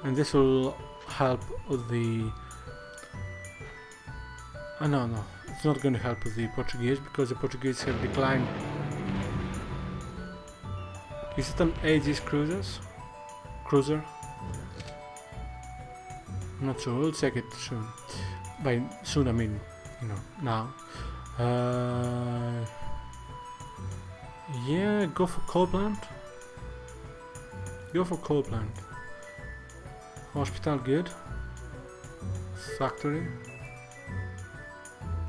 And this will help with the... no, it's not going to help with the Portuguese because the Portuguese have declined. Is it an Aegis cruiser? Not sure, we'll check it soon. By soon I mean, you know, now. Yeah, go for coal plant. Hospital, good. Factory.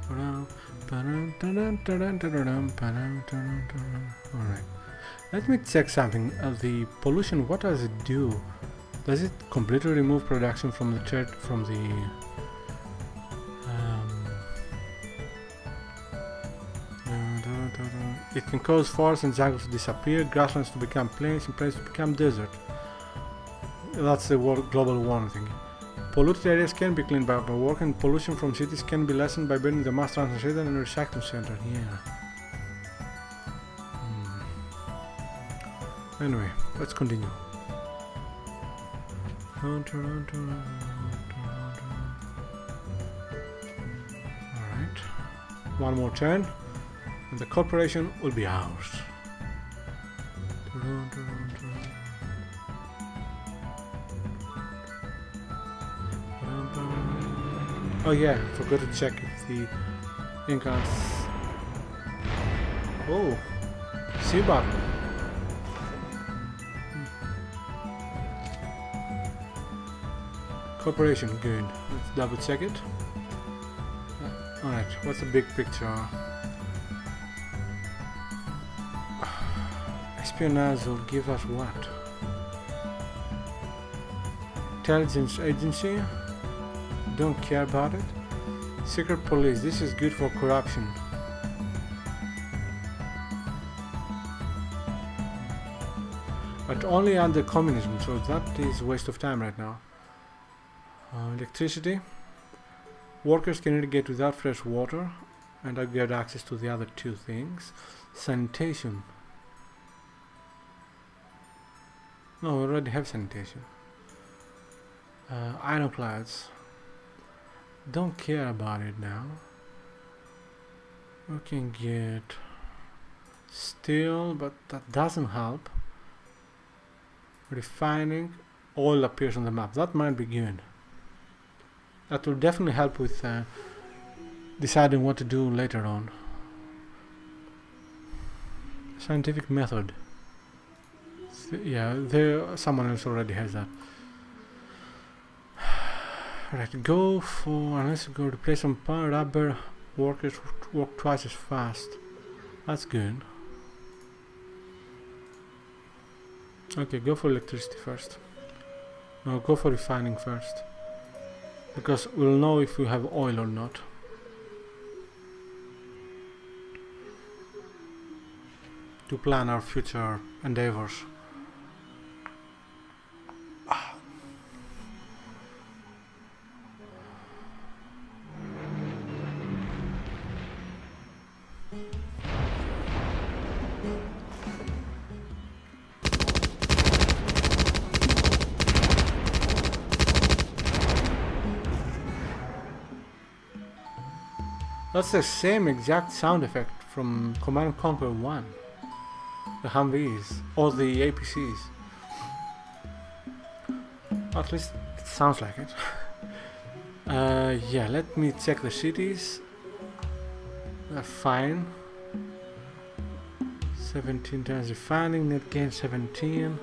Alright. Let me check something. The pollution, what does it do? Does it completely remove production from the church, from the... It can cause forests and jungles to disappear, grasslands to become plains, and plains to become desert. That's the global warming thing. Polluted areas can be cleaned by work, and pollution from cities can be lessened by building the mass transit system and recycling center. Yeah. Anyway, let's continue. Alright. One more turn. And the corporation will be ours. Oh yeah, forgot to check if the Incas... Oh, sea battle. Corporation, good. Let's double check it. Alright, what's the big picture? Espionage will give us what? Intelligence agency? Don't care about it. Secret police, this is good for corruption. But only under communism, so that is a waste of time right now. Electricity. Workers can irrigate without fresh water, and I get access to the other two things. Sanitation. No, we already have sanitation. Ironclads. Don't care about it now. We can get steel, but that doesn't help. Refining. Oil appears on the map. That might be good. That will definitely help with deciding what to do later on. Scientific method. Yeah, someone else already has that. Right, go for, unless you go replace some rubber workers work twice as fast. That's good. Okay, go for electricity first. No, go for refining first. Because we'll know if we have oil or not. To plan our future endeavors. That's the same exact sound effect from Command and Conquer 1. The Humvees, or the APCs. At least it sounds like it. Yeah, let me check the cities. They're fine. 17 times refining, net gain 17.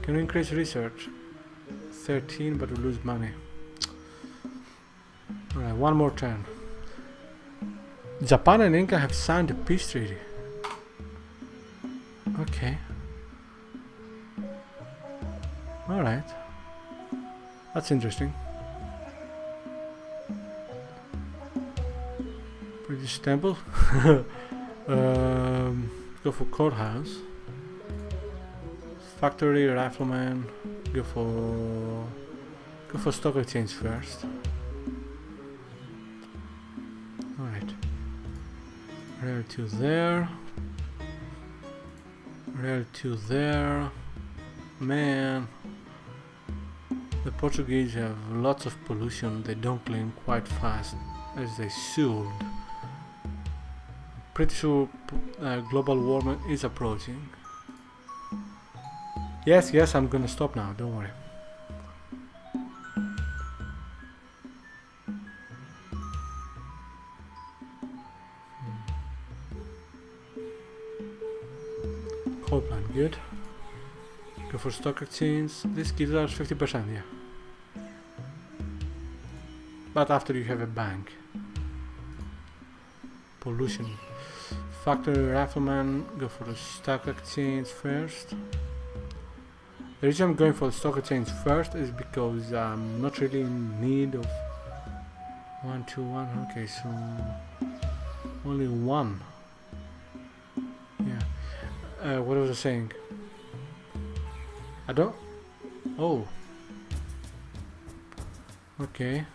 Can we increase research? 13, but we lose money. Alright, one more turn. Japan and Inca have signed a peace treaty. Okay. Alright. That's interesting. British temple. Go for courthouse. Factory, rifleman. Go for stock exchange first. Alright. Rail 2 there. Rail 2 there. Man. The Portuguese have lots of pollution. They don't clean quite fast as they should. Pretty sure global warming is approaching. Yes, I'm gonna stop now, don't worry. Coal plant, good. Go for stock exchange. This gives us 50%, yeah. But after you have a bank. Pollution. Factory, rifleman, go for the stock exchange first. The reason I'm going for the stock exchange first is because I'm not really in need of 1, 2, 1. Okay, so only one. Yeah. What was I saying? I don't. Oh. Okay.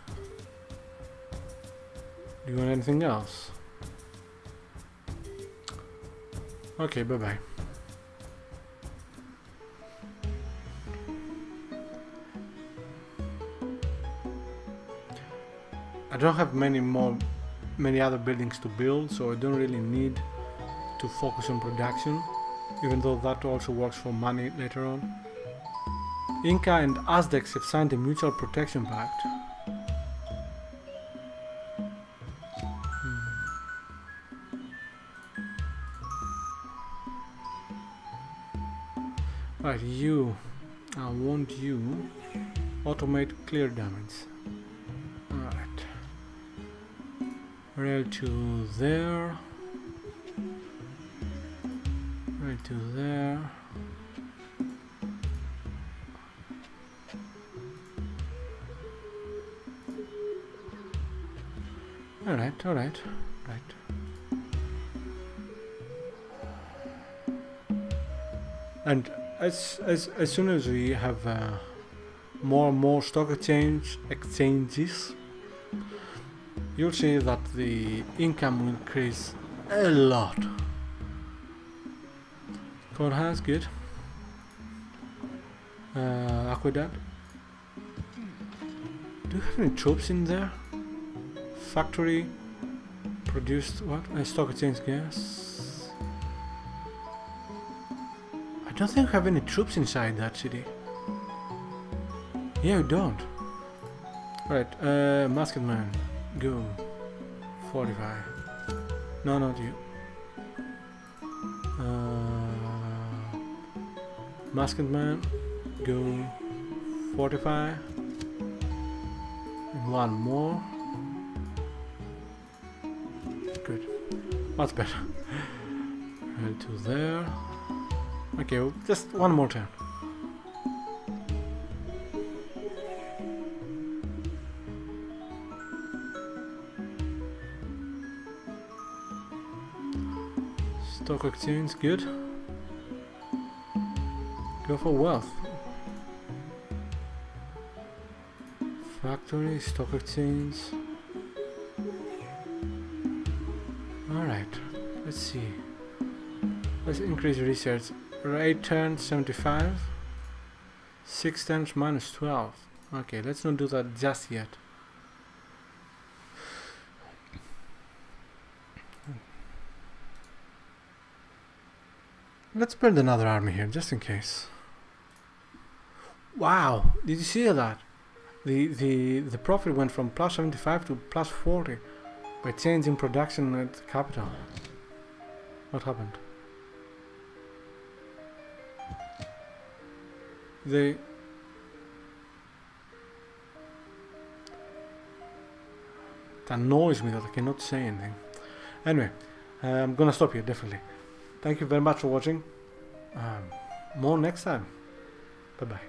Do you want anything else? Okay, bye bye. I don't have many other buildings to build, so I don't really need to focus on production, even though that also works for money later on. Inca and Aztecs have signed a mutual protection pact. Right, you. I want you automate clear damage. Alright. Rail to there. Rail to there. Alright. And as soon as we have more and more stock exchanges, you'll see that the income will increase a lot. Courthouse, good. Aqueduct. Do you have any troops in there? Factory produced what? Stock exchange gas. I don't think we have any troops inside that city. Yeah, we don't. Alright, Masked Man, go. 45. No, not you. Masked Man, go. 45. And one more. Good. Much better. Right to there. Okay, well, just one more turn. Stock exchange, good. Go for wealth. Factory, stock exchange. Alright, let's see. Let's increase research. 8 turns, 75. 6 turns, minus 12. Okay, let's not do that just yet. let's build another army here, just in case. Wow, did you see that? The profit went from plus 75 to plus 40 by changing production at capital. What happened? It annoys me that I cannot say anything. Anyway, I'm gonna stop here, definitely. Thank you very much for watching. More next time. Bye bye.